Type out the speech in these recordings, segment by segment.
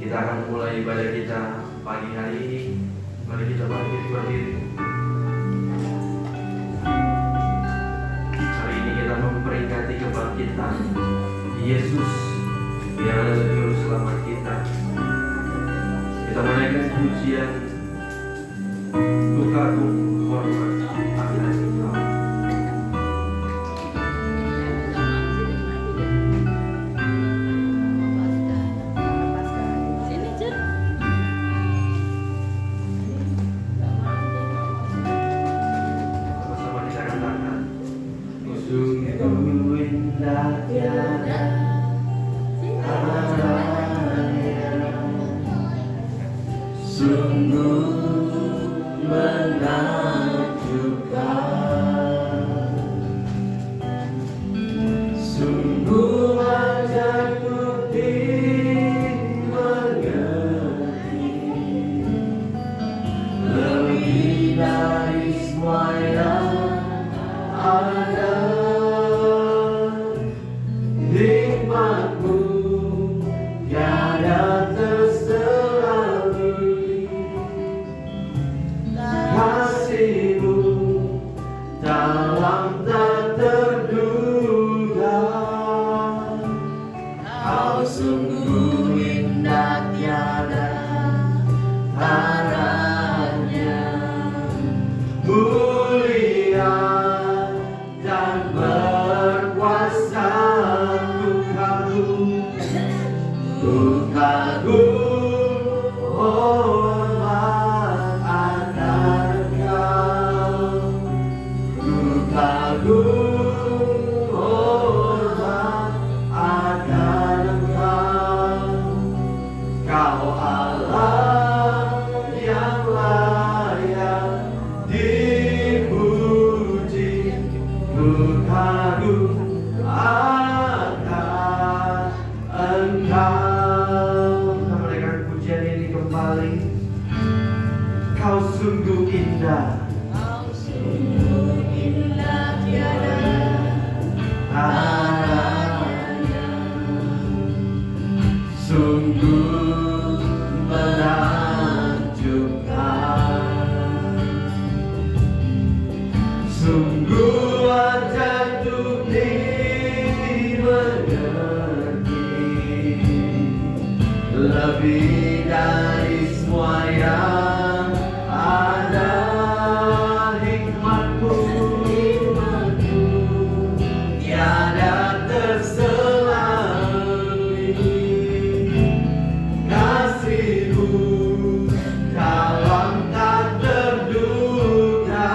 Kita akan mulai ibadah kita pagi hari ini. Mari kita bangkit berdiri. Hari ini kita memperingati kebangkitan Yesus yang adalah juru selamat kita. Kita menaikkan pujian, Tuhan hormat akan Engkau. Sungguh indah tiada haranya, sungguh menakjubkan, sungguh wajahku dimengerti, lebih dari semua yang ada. Nikmatmu tiada terselami, kasihmu dalam tak terduga. Kau sungguh indah tiada taranya, mulia dan berkuasa. Ku kagum hormat akan Engkau, ku kagum hormat akan Engkau. Kau Allah yang layak dipuji, ku kagum akan Engkau. Kita menaikkan pujian ini kembali. Kau sungguh indah, Kau sungguh indah tiada taranya, sungguh menakjubkan, sungguh wajahku dimengerti, lebih dari semua yang ada. Hikmatmu tiada terselami, kasihmu dalam tak terduga.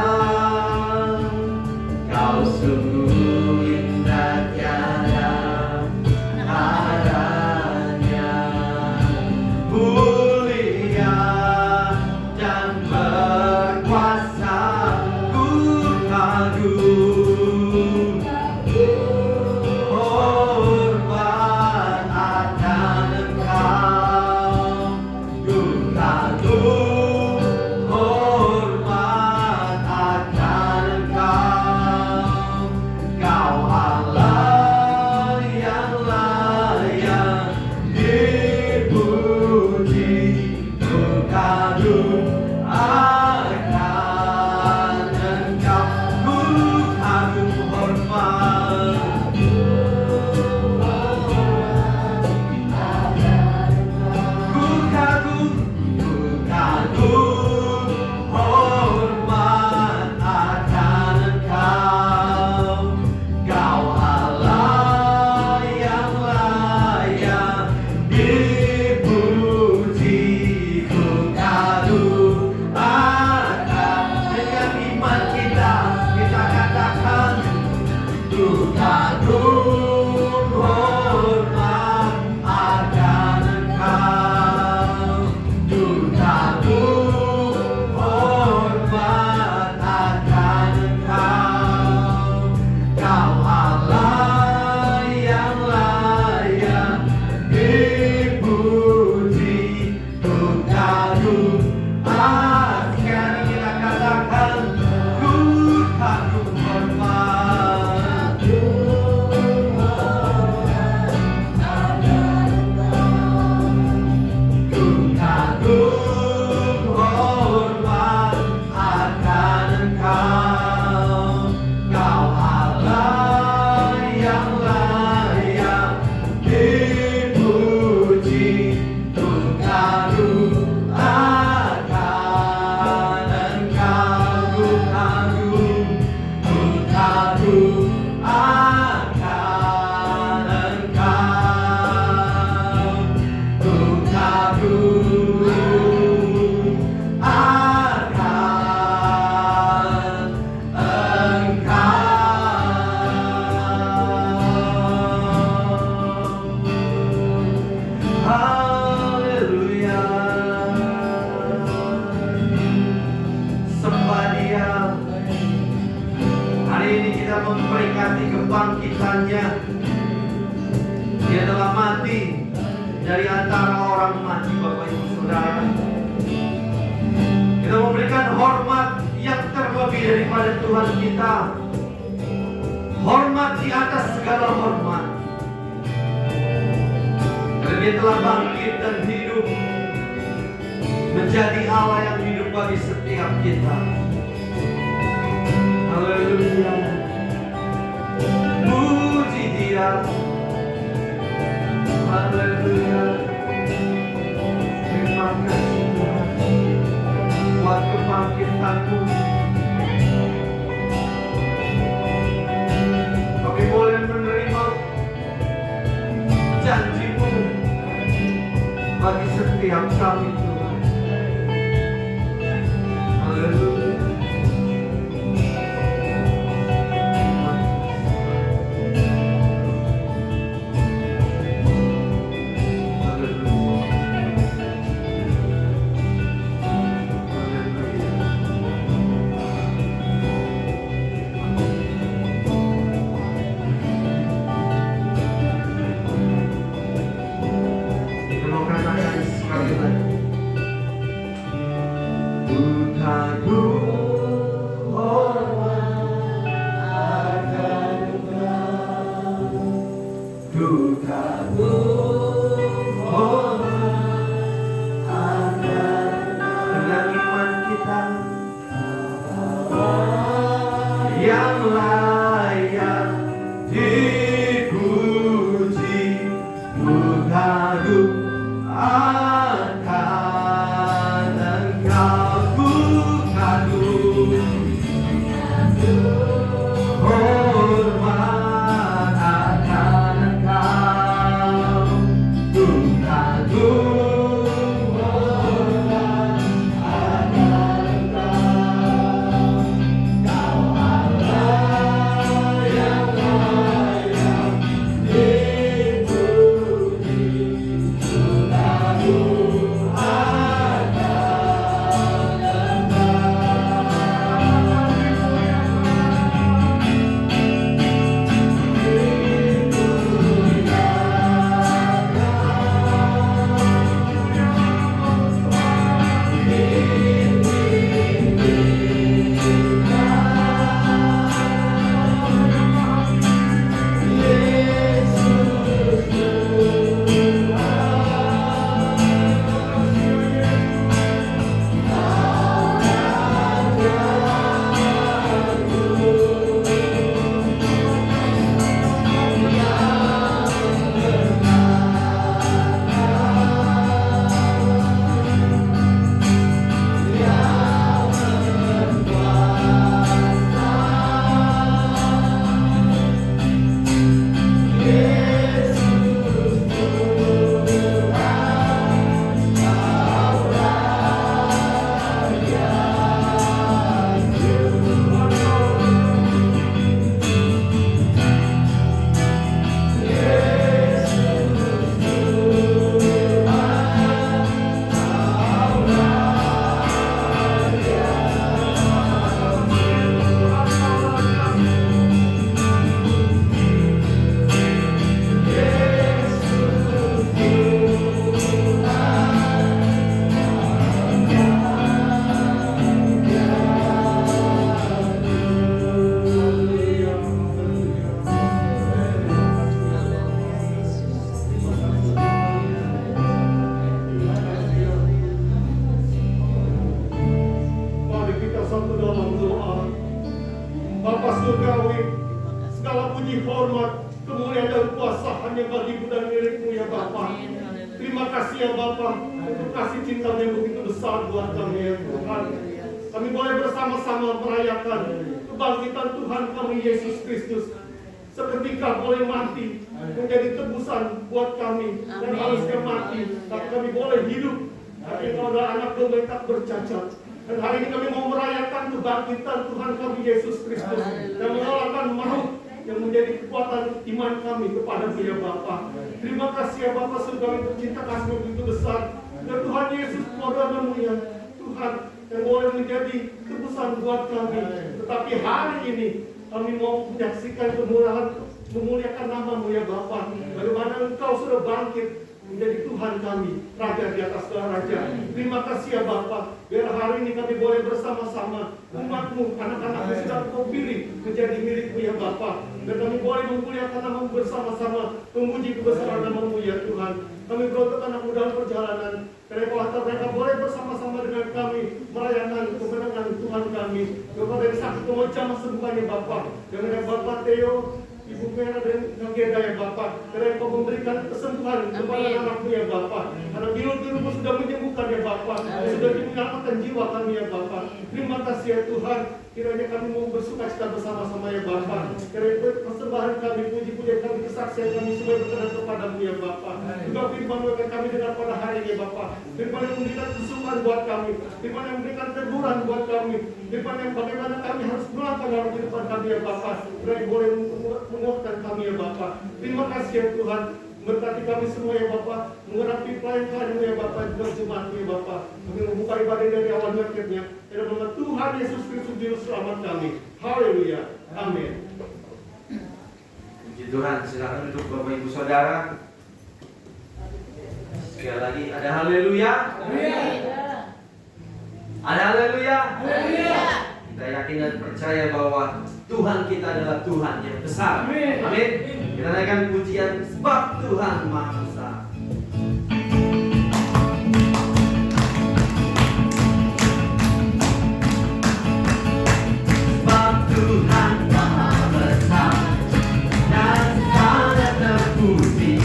Kau sungguh indah tiada haranya, mulia dan berkuasa. Ku kagum hormat akan Engkau, ku kagum hormat akan Engkau. Kau Allah yang layak dipuji, ku kagum akan Engkau, ku kagum hormat. Ku kagum hormat akan Engkau. Kau Allah yang layak dipuji, ku kagum akan. Dengan iman kita katakan, ku kagum hormat akan Engkau, ku kagum hormat akan Engkau. Kau Allah yang layak dipuji. menghormati Bapak Ibu Saudara. Kita memberikan hormat yang terlebih daripada Tuhan kita. Hormat di atas segala hormat. Karena Dia telah bangkit dan hidup menjadi Allah yang hidup bagi setiap kita. Haleluya. Puji Dia. Haleluya. Terima kasih Tuhan buat kebangkitan-Mu. Kami boleh menerima janji-Mu bagi setiap kami Tuhan. Haleluya. Seketika boleh mati menjadi tebusan buat kami dan harusnya mati, tapi kami boleh hidup. Tapi Kau adalah anak domba yang tak bercacat. Dan hari ini kami mau merayakan kebangkitan Tuhan kami Yesus Kristus dan mengalahkan maut yang menjadi kekuatan iman kami kepada Dia Bapa. Terima kasih ya Bapa, sungguh kami bercinta kasih begitu besar. Dan Tuhan Yesus padamu ya Tuhan yang boleh menjadi tebusan buat kami. Tetapi hari ini kami mau menyaksikan kemuliaan, memuliakan nama-Mu ya Bapa. Bagaimana Engkau sudah bangkit menjadi Tuhan kami, Raja di atas segala raja. Terima kasih ya Bapa, biar hari ini kami boleh bersama-sama umat-Mu, anak-anak-Mu sudah Kau pilih menjadi milik-Mu ya Bapa. Dan kami boleh memuliakan nama-Mu bersama-sama, memuji kebesaran nama-Mu ya Tuhan. Kami berdoa anak-Mu dalam perjalanan, karena kalau mereka boleh bersama-sama dengan kami merayakan kemenangan Tuhan kami. Kepada dari sakit kemocam sembuhannya Bapa, dengan Bapak Theo, Ibu Mera dan Nageda ya Bapak, karena Kau memberikan kesembuhan kepada anak-Mu ya Bapak. Karena biru-biru sudah menyembuhkan ya Bapak, sudah menyelamatkan jiwa kami ya Bapak. Terima kasih ya Tuhan, kiranya kami mau bersuka cita bersama-sama ya Bapak. Kiranya persembahan kami, puji-pujian kami, kesaksian kami semua berkenan kepadamu ya Bapak. Juga firman yang kami dengar pada hari ini ya Bapak. Firman yang memberikan kesukaan buat kami, firman yang memberikan teguran buat kami, firman yang bagaimana kami harus melakukan dalam kehidupan kami ya Bapak. Kiranya boleh menguatkan kami ya Bapak. Terima kasih ya Tuhan, berkati kami semua ya Bapak, mengurapi pelayan-pelayan ya Bapak, juga jemaat ya Bapak. Kami membuka ibadah dari awal hingga akhirnya. Dalam nama Tuhan Yesus Kristus Juru Selamat kami. Haleluya. Amin. Puji Tuhan, silakan duduk Bapak Ibu Saudara. Sekali lagi, ada haleluya. Ada haleluya. Kita yakin dan percaya bahwa Tuhan kita adalah Tuhan yang besar. Amin. Kita naikkan pujian sebab Tuhan Maha Besar. Sebab Tuhan Maha Besar dan sangat terpuji,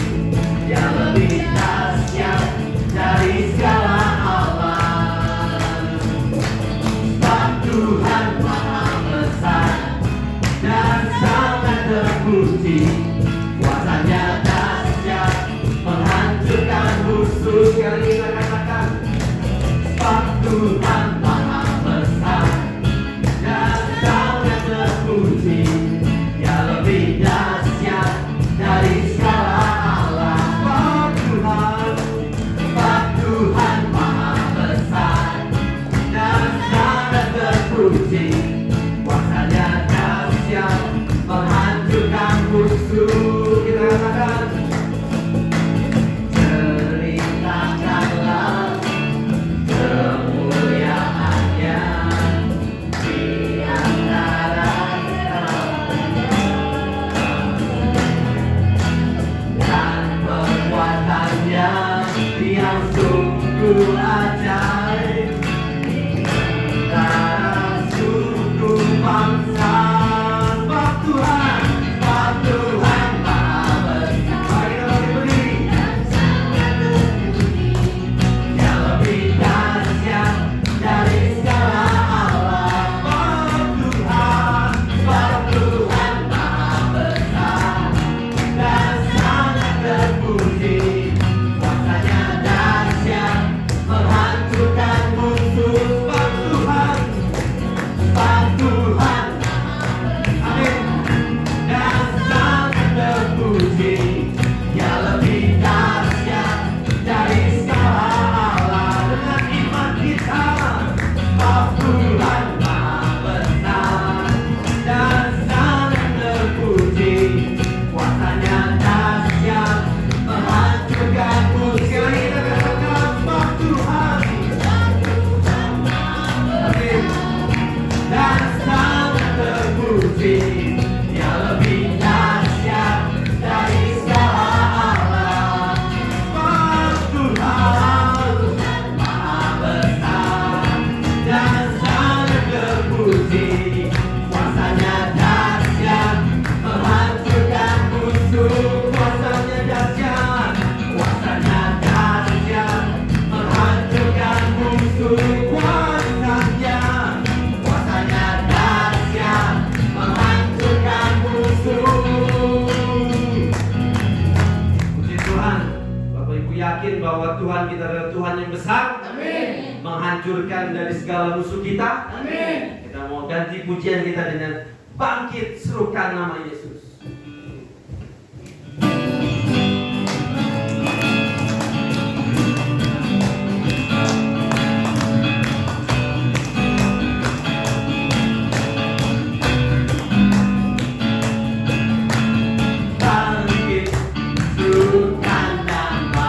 Dia lebih dahsyat dari segala alam. Sebab Tuhan Maha Besar dan sangat terpuji, kuasanya dahsyat menghancurkan musuh. Sekali kita katakan, sebab Tuhan Maha Besar dan sangat terpuji, Dia lebih dahsyat dari segala alam. Sebab Tuhan Maha Besar dan sangat terpuji, kuasanya dahsyat menghancurkan musuh. Kita katakan, ceritakanlah kemuliaannya di antara dan perbuatannya yang sungguh ajaib antara suku bangsa. Sebab Tuhan Maha Besar. Mari kita berdiri. Dia lebih dahsyat dari segala alam. Sebab Tuhan Maha Besar dan sangat terpuji, kuasanya dahsyat menghancurkan musuh. Sebab Tuhan, amin, dan sangat terpuji, Dia lebih dahsyat dari segala alam. Dengan iman kita, sebab Tuhan Maha Besar dan sangat terpuji, kuasanya dahsyat menghancurkan musuh. Sekali kita katakan, sebab Tuhan, amin, dan sangat terpuji, Dia lebih dahsyat dari segala alam. Sebab Tuhan Maha Besar dan sangat terpuji, kuasanya dahsyat menghancurkan musuh. Kuasanya dahsyat menghancurkan musuh. Kuasanya dahsyat menghancurkan musuh. Puji Tuhan, Bapak Ibu yakin bahwa Tuhan kita adalah Tuhan yang besar. Amin. Menghancurkan dari segala musuh kita. Amin. Kita mau ganti pujian kita dengan bangkit serukan nama Yesus. Bangkit serukan nama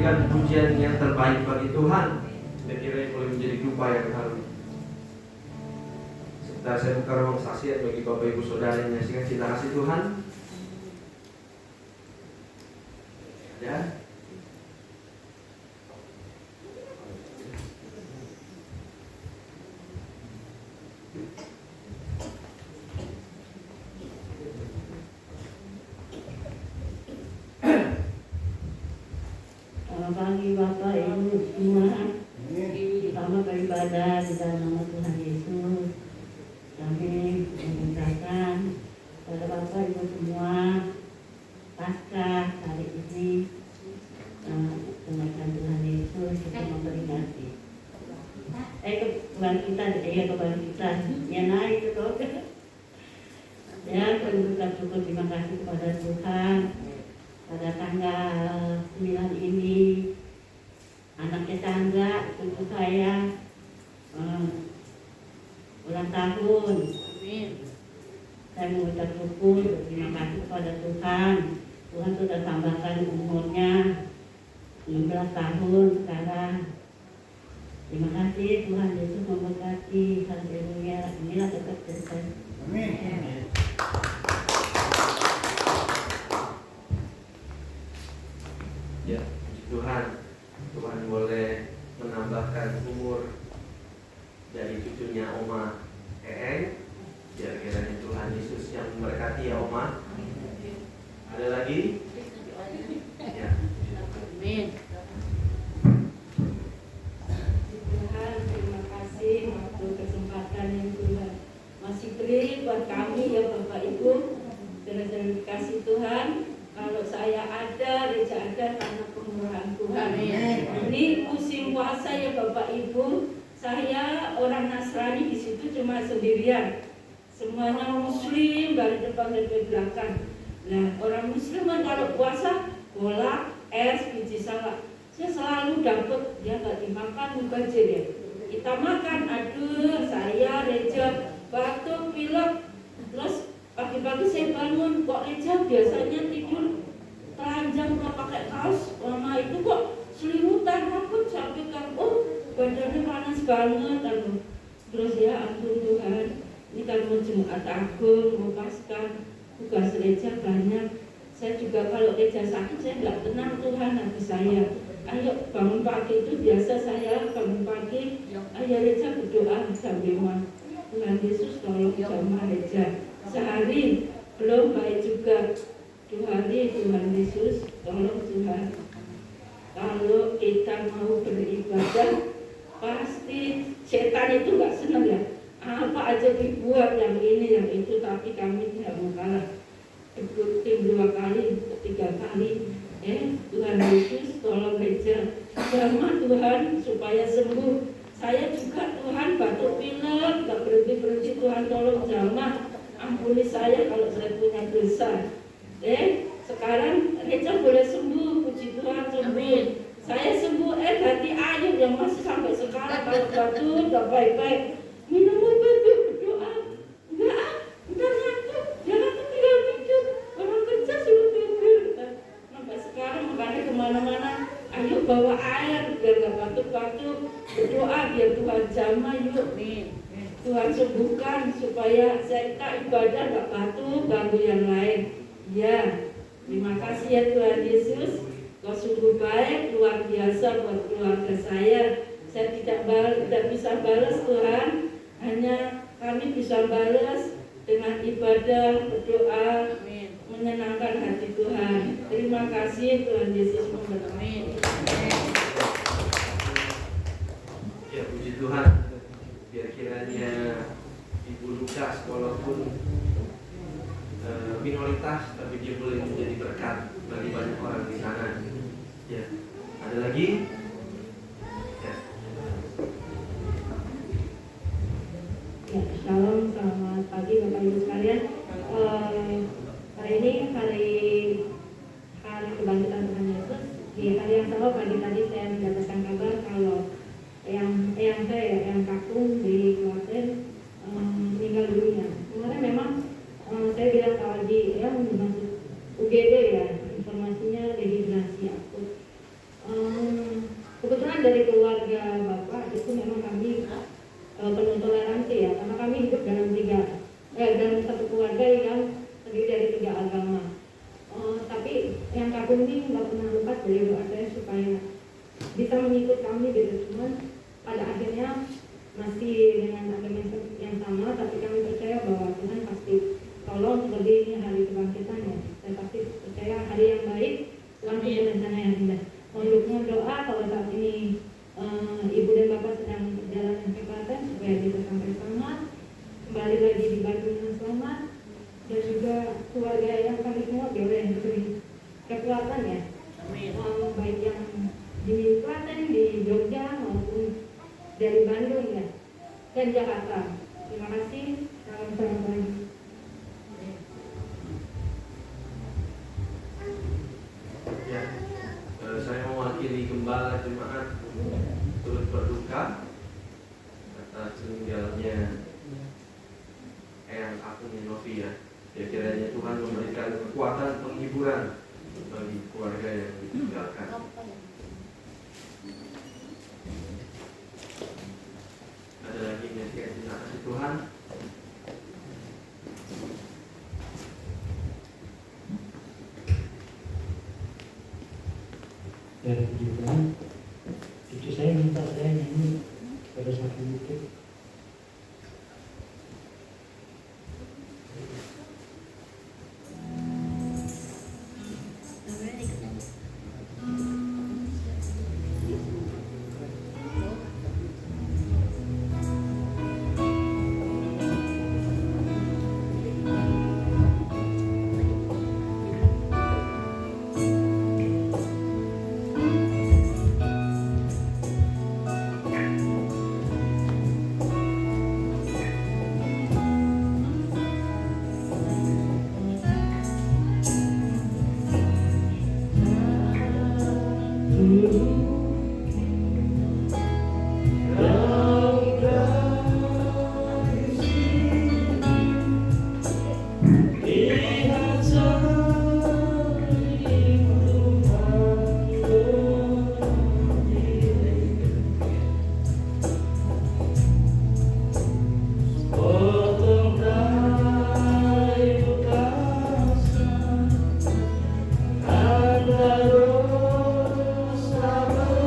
menyanyikan pujian yang terbaik bagi Tuhan. Saya kira boleh menjadi dupa yang harum. Sebentar saya buka ruang saksian bagi Bapak Ibu Saudara yang menyaksikan cinta kasih Tuhan. Ya. Selamat pagi Bapak Ibu semua. Selamat beribadah di dalam nama Tuhan Yesus. Kami mengucapkan kepada Bapak Ibu semua pasca hari ini kenaikan Tuhan Yesus kita memperingati. Kebangkitan kita ya naik itu. Ya, berucap syukur terima kasih kepada Tuhan. Pada tanggal 9 ini anaknya Chandra, cucu saya ulang tahun. Amin. Saya mengucap syukur terima kasih kepada Tuhan. Tuhan sudah tambahkan umurnya 16 tahun sekarang. Terima kasih Tuhan Yesus memberkati. Haleluya. Inilah dekat Tuhan. Amin. Ya, puji Tuhan. Tuhan boleh menambahkan umur dari cucunya Oma Eeng. Biar kiranya Tuhan Yesus yang memberkati ya Oma. Ada lagi? Ya. Amin. Tuhan, terima kasih untuk kesempatan yang Tuhan masih beri buat kami ya Bapak Ibu. Terima kasih Tuhan. Kalau saya ada, Reja ada karena kemurahan Tuhan. Ini musim puasa ya Bapak Ibu. Saya orang Nasrani di situ cuma sendirian. Semuanya Muslim dari depan dan dari belakang. Nah, orang Muslim kan kalau puasa kolak, es, biji salak. Saya selalu dapat dia nggak dimakan mubazir ya. Kita makan, aduh saya Reja batuk pilek. Terus pagi-pagi saya bangun, kok Reja biasanya tidur telanjang nggak pakai kaos, lama itu kok selimutan rambut sampai kan, badannya panas banget, aduh. Terus ya ampun Tuhan, ini kan mau Jumat Agung, mau Paskah, tugas Reja banyak. Saya juga kalau Reja sakit saya nggak tenang Tuhan hati saya. Ayo bangun pagi itu biasa saya bangun pagi, ayo Reja berdoa sambil Tuhan Yesus tolong jamaah Reja. Sehari belum baik juga. 2 hari Tuhan Yesus tolong Tuhan. Kalau kita mau beribadah pasti setan itu nggak senang ya. Apa aja dibuat yang ini yang itu, tapi kami tidak mau kalah. Tim 2 kali, 3 kali. Tuhan Yesus tolong Reja. Jamah Tuhan supaya sembuh. Saya juga Tuhan batuk pilek, nggak berhenti Tuhan tolong jamah. Ampuni saya kalau saya punya dosa. Sekarang Reja boleh sembuh, puji Tuhan sembuh. Saya sembuh, hati Ayub yang masih sampai sekarang kalau batuk nggak baik-baik. Minum obat berdoa. Enggak ngantuk, jangan tinggal tidur. Orang kerja suruh tidur. Sampai sekarang makanya kemana-mana, ayo bawa air biar nggak batuk-batuk. Berdoa biar Tuhan jamah yuk. Tuhan sembuhkan supaya saya ibadah nggak batuk, ganggu yang lain. Ya, terima kasih ya Tuhan Yesus. Kau sungguh baik, luar biasa buat keluarga saya. Saya tidak bisa balas Tuhan, hanya kami bisa balas dengan ibadah, berdoa, menyenangkan hati Tuhan. Terima kasih Tuhan Yesus memberkati. Ya, puji Tuhan. Biar kiranya Ibu Lukas walaupun minoritas, tapi dia boleh menjadi berkat bagi banyak orang di sana. Ya, ada lagi? Ya. Ya, shalom, selamat pagi Bapak Ibu sekalian. Hari ini hari kebangkitan Tuhan Yesus. Di hari yang sama pagi tadi saya mendapatkan kabar kalau yang kakung di Klaten meninggal dunia. Kemarin memang saya bilang tadi masuk UGD ya, informasinya dehidrasi akut. dari doa saya supaya bisa mengikut kami gitu. Cuman pada akhirnya masih dengan agama yang sama, tapi kami percaya bahwa Tuhan pasti tolong seperti ini hari kebangkitan ya. Saya pasti percaya hari yang baik, Tuhan punya rencana yang indah. Untuk doa kalau saat ini ibu dan bapak sedang perjalanan ke Klaten supaya bisa sampai selamat, kembali lagi di Bandung dengan selamat, dan juga keluarga yang kami semua boleh diberi kekuatan ya. Baik yang di Klaten, di Jogja maupun dari Bandung ya, dan Jakarta. Terima kasih. Salam lagi. Ya, saya mewakili gembala jemaat turut berduka atas meninggalnya Eyang Agni Novi ya. Kiranya Tuhan memberikan kekuatan penghiburan bagi keluarga yang ditinggalkan. Ada lagi yang terima kasih Tuhan. Dan puji Tuhan, cucu saya minta saya nyanyi pada satu bukit. Sabar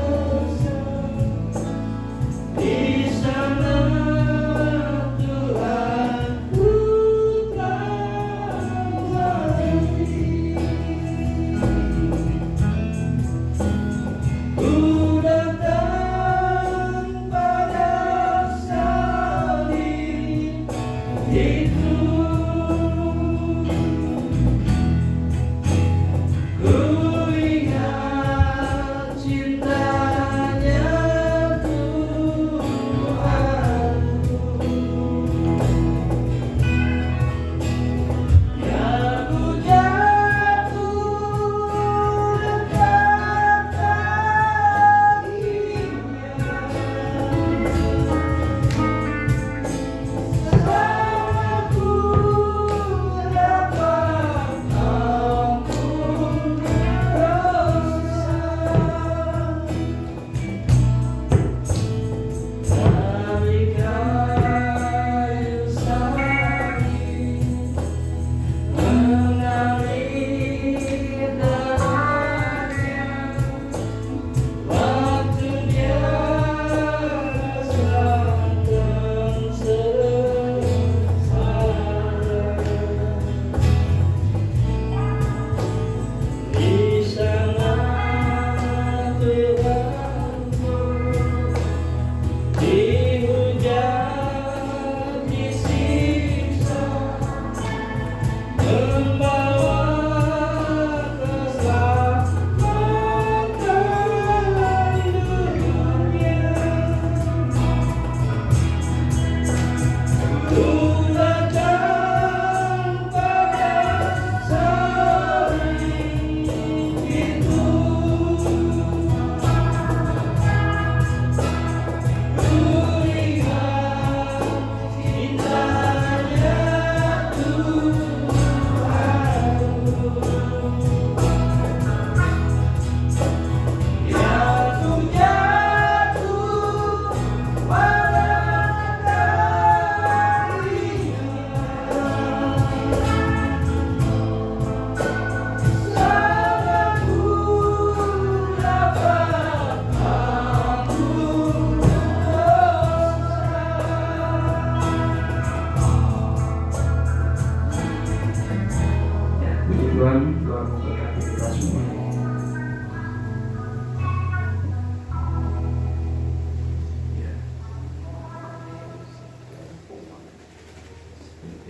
Puji Tuhan, Tuhan memberkati kita semua.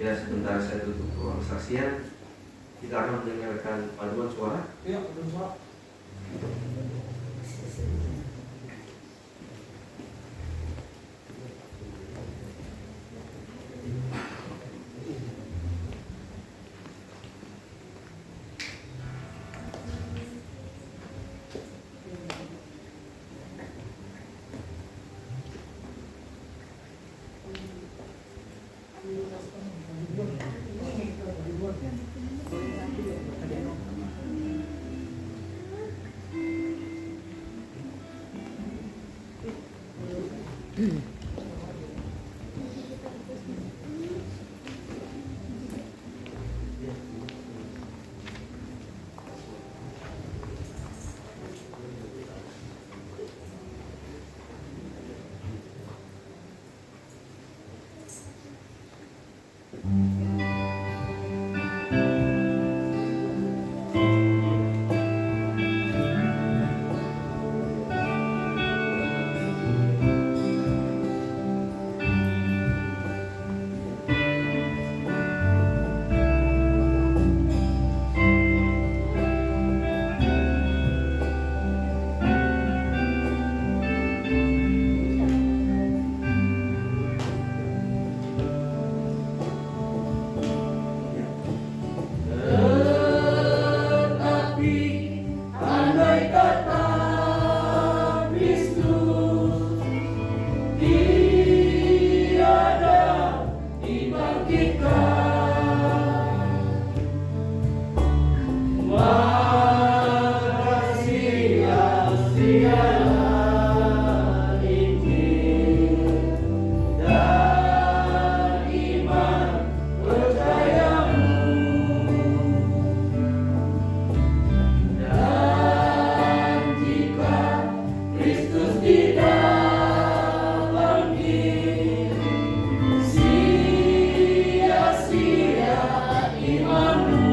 Ya, sebentar saya tutup ruang kesaksian. Kita akan mendengarkan paduan suara. Ya, paduan suara. Sia-sia imanmu.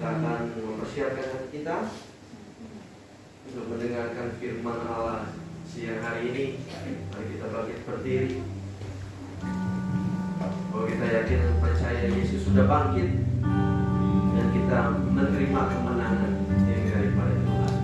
Kita akan mempersiapkan hati kita untuk mendengarkan firman Allah siang hari ini. Mari kita bangkit berdiri. Bahwa kita yakin percaya Yesus sudah bangkit dan kita menerima kemenangan yang daripada Tuhan.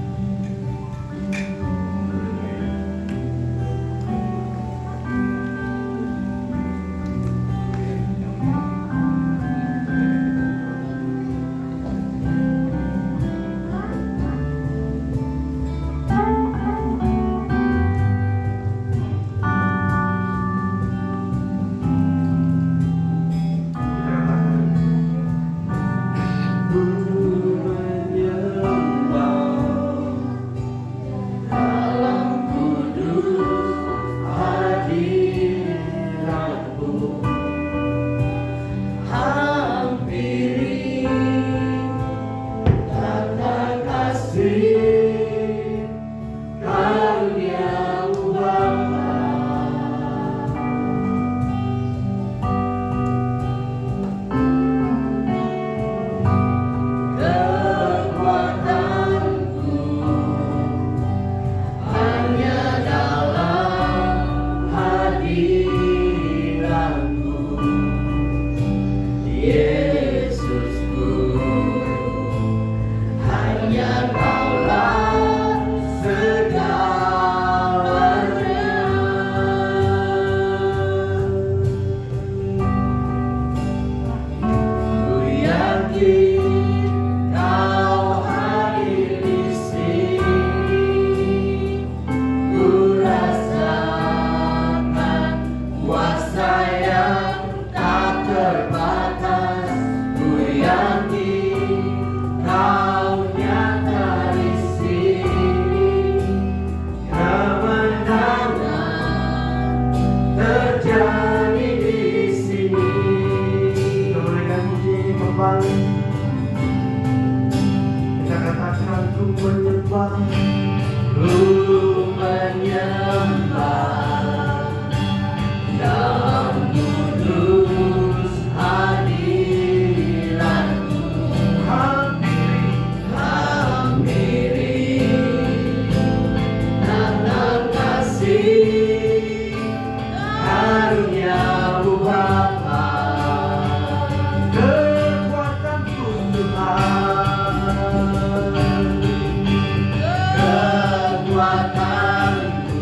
Kekuatanku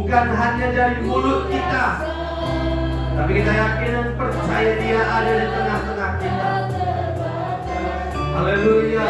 Bukan hanya dari mulut kita, tapi kita yakin dan percaya Dia ada di tengah-tengah kita. Haleluya.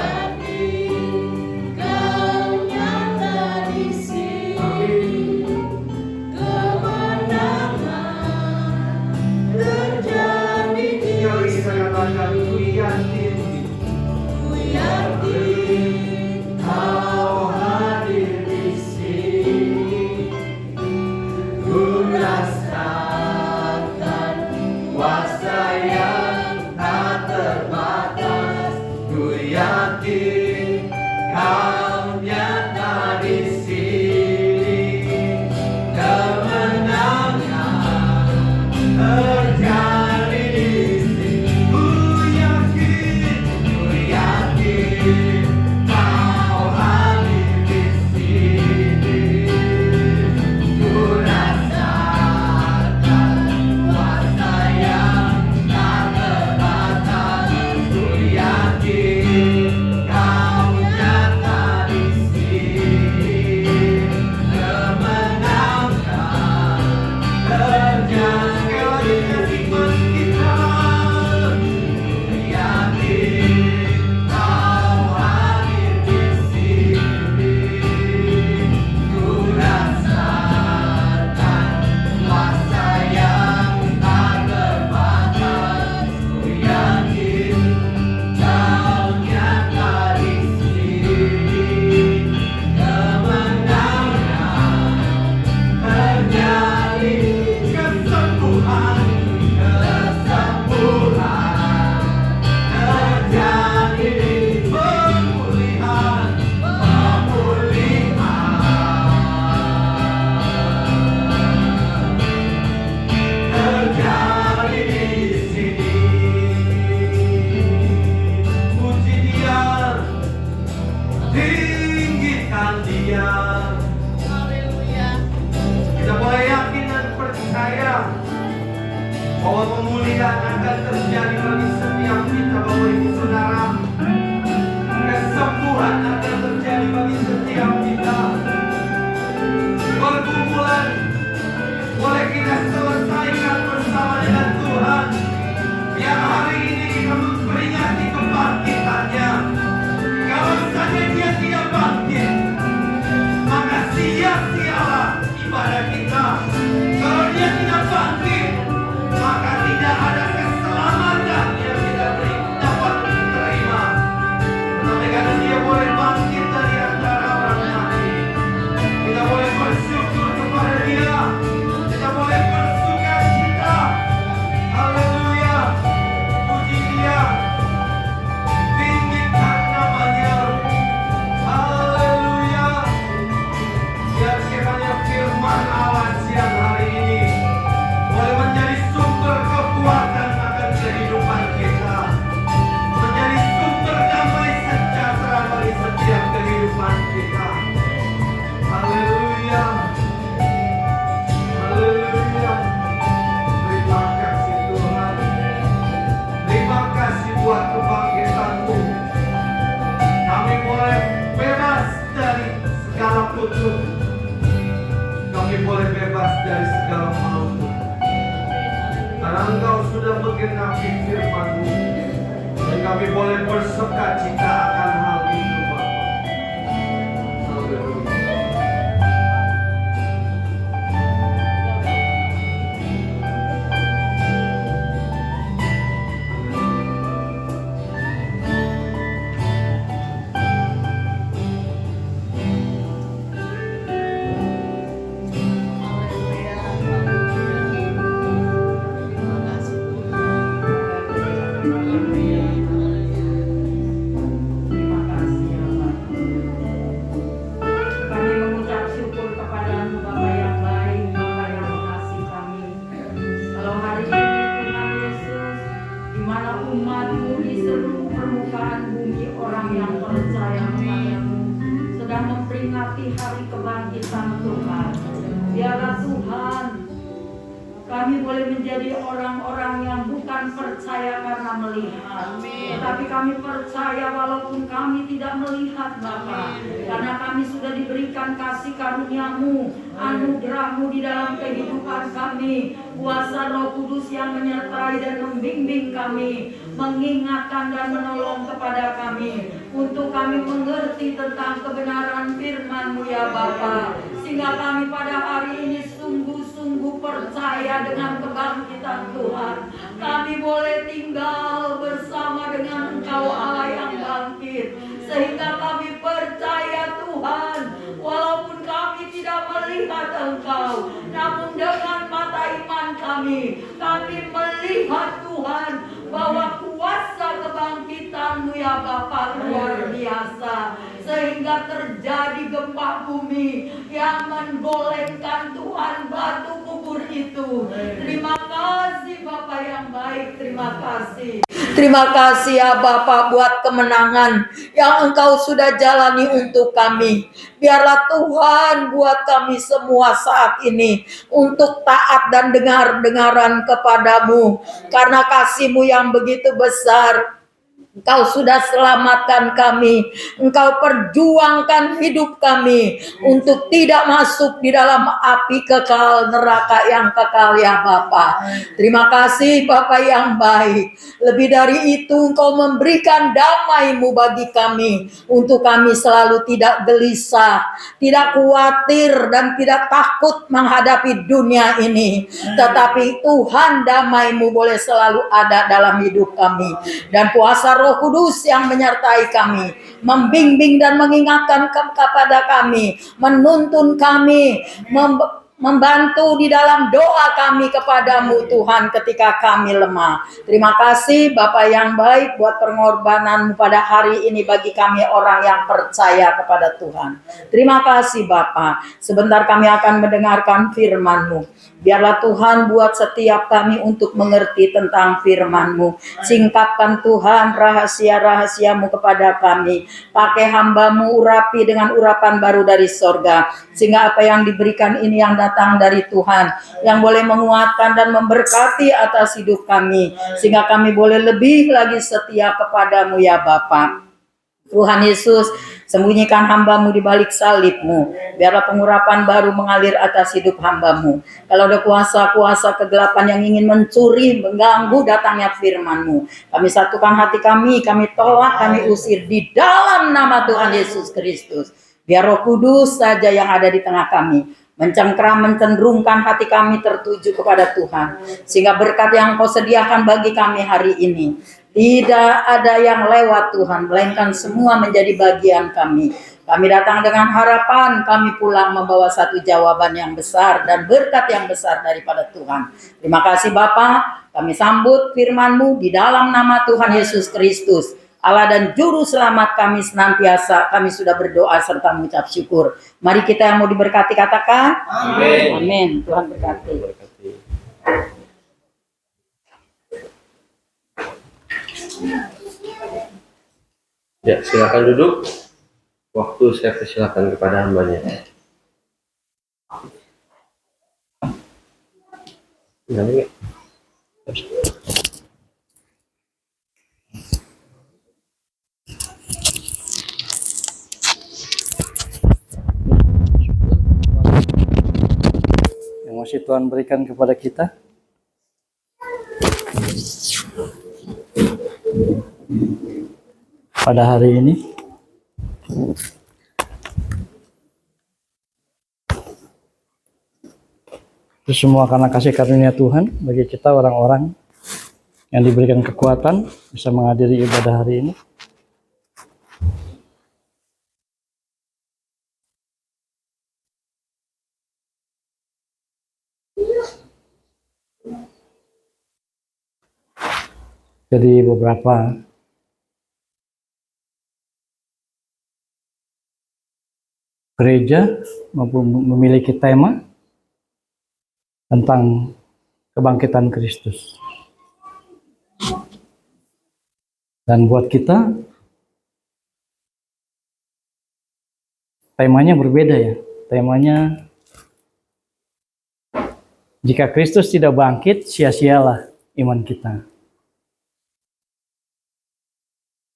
Bahwa pemulihan akan terjadi bagi setiap kita, Bapak Ibu Saudara. Kesembuhan akan terjadi bagi setiap kita. Pergumulan boleh kita selesaikan bersama dengan Tuhan. Biar hari ini kita memperingati kebangkitannya. Kalau saja Dia tidak bangkit, maka sia-sialah ibadah kita. Kalau Dia tidak bangkit, maka tidak ada keselamatan yang kita dapat terima. Tetapi karena Dia boleh bangkit dari antara orang mati, kita boleh bersyukur kepada Dia. Kita boleh bersuka cita. Haleluya. Puji Dia. Tinggikan namanya. Haleluya. Biar kiranya firman Allah siang hari ini boleh menjadi sumber kekuatan akan kehidupan kita, menjadi sumber damai sejahtera bagi setiap kehidupan kita. Haleluya. Haleluya. Terima kasih Tuhan. Terima kasih buat kebangkitan-Mu. Kami boleh bebas dari segala kutuk. Kami boleh bebas dari segala maut. Karena Engkau sudah menggenapi firman-Mu, dan kami boleh bersuka cita akan hal itu, Bapa. Haleluya. Terima kasih ya Pak. Kami mengucap syukur kepadamu Bapa yang baik, Bapa yang mengasihi kami. Kalau hari ini Tuhan Yesus, di mana umat-Mu di seluruh permukaan bumi, orang yang percaya kepadamu, sedang memperingati hari kebangkitan Tuhan. Biarlah Tuhan Kami boleh menjadi orang-orang yang bukan percaya karena melihat, tetapi kami percaya walaupun kami tidak melihat Bapa, karena kami sudah diberikan kasih karunia-Mu, anugerah-Mu di dalam kehidupan kami, kuasa Roh Kudus yang menyertai dan membimbing kami, mengingatkan dan menolong kepada kami, untuk kami mengerti tentang kebenaran firman-Mu ya Bapa, sehingga kami pada hari ini sungguh-sungguh percaya dengan kebangkitan Tuhan. Kami boleh tinggal bersama dengan Engkau Allah yang bangkit, sehingga kami percaya Tuhan, walaupun kami tidak melihat Engkau, namun dengan mata iman kami melihat Tuhan, bahwa kuasa kebangkitan-Mu ya Bapa luar biasa, sehingga terjadi gempa bumi yang menggolengkan Tuhan batu kubur itu. Terima kasih Bapa yang baik, terima kasih. Terima kasih ya Bapa buat kemenangan yang Engkau sudah jalani untuk kami. Biarlah Tuhan buat kami semua saat ini untuk taat dan dengar-dengaran kepadamu, karena kasih-Mu yang begitu besar. Engkau sudah selamatkan kami, Engkau perjuangkan hidup kami untuk tidak masuk di dalam api kekal, neraka yang kekal ya Bapa. Terima kasih Bapa yang baik. Lebih dari itu Engkau memberikan damai-Mu bagi kami, untuk kami selalu tidak gelisah, tidak khawatir dan tidak takut menghadapi dunia ini. Tetapi Tuhan, damai-Mu boleh selalu ada dalam hidup kami, dan kuasa Roh Kudus yang menyertai kami, membimbing dan mengingatkan kepada kami, menuntun kami, membantu di dalam doa kami kepadamu Tuhan ketika kami lemah. Terima kasih Bapa yang baik buat pengorbanan-Mu pada hari ini bagi kami orang yang percaya kepada Tuhan. Terima kasih Bapa. Sebentar kami akan mendengarkan firman-Mu. Biarlah Tuhan buat setiap kami untuk mengerti tentang firman-Mu. Singkapkan Tuhan rahasia-rahasia-Mu kepada kami. Pakai hamba-Mu urapi dengan urapan baru dari sorga, sehingga apa yang diberikan ini yang datang dari Tuhan, yang boleh menguatkan dan memberkati atas hidup kami, sehingga kami boleh lebih lagi setia kepadamu ya Bapa. Tuhan Yesus, sembunyikan hamba-Mu di balik salib-Mu. Biarlah pengurapan baru mengalir atas hidup hamba-Mu. Kalau ada kuasa-kuasa kegelapan yang ingin mencuri, mengganggu datangnya firman-Mu, kami satukan hati kami tolak, kami usir di dalam nama Tuhan Yesus Kristus. Biar Roh Kudus saja yang ada di tengah kami, mencengkeram, mencenderungkan hati kami tertuju kepada Tuhan, sehingga berkat yang Kau sediakan bagi kami hari ini tidak ada yang lewat Tuhan, melainkan semua menjadi bagian kami. Kami datang dengan harapan, kami pulang membawa satu jawaban yang besar dan berkat yang besar daripada Tuhan. Terima kasih Bapa, kami sambut firman-Mu di dalam nama Tuhan Yesus Kristus, Allah dan Juru Selamat kami senantiasa. Kami sudah berdoa serta mengucap syukur. Mari kita yang mau diberkati katakan amin. Amin. Tuhan berkati. Ya, silakan duduk. Waktu saya persilakan kepada hambanya. Yang masih Tuhan berikan kepada kita. Pada hari ini itu semua karena kasih karunia Tuhan bagi kita orang-orang yang diberikan kekuatan bisa menghadiri ibadah hari ini. Jadi beberapa gereja memiliki tema tentang kebangkitan Kristus. Dan buat kita temanya berbeda ya. Temanya Jika Kristus tidak bangkit, sia-sialah iman kita.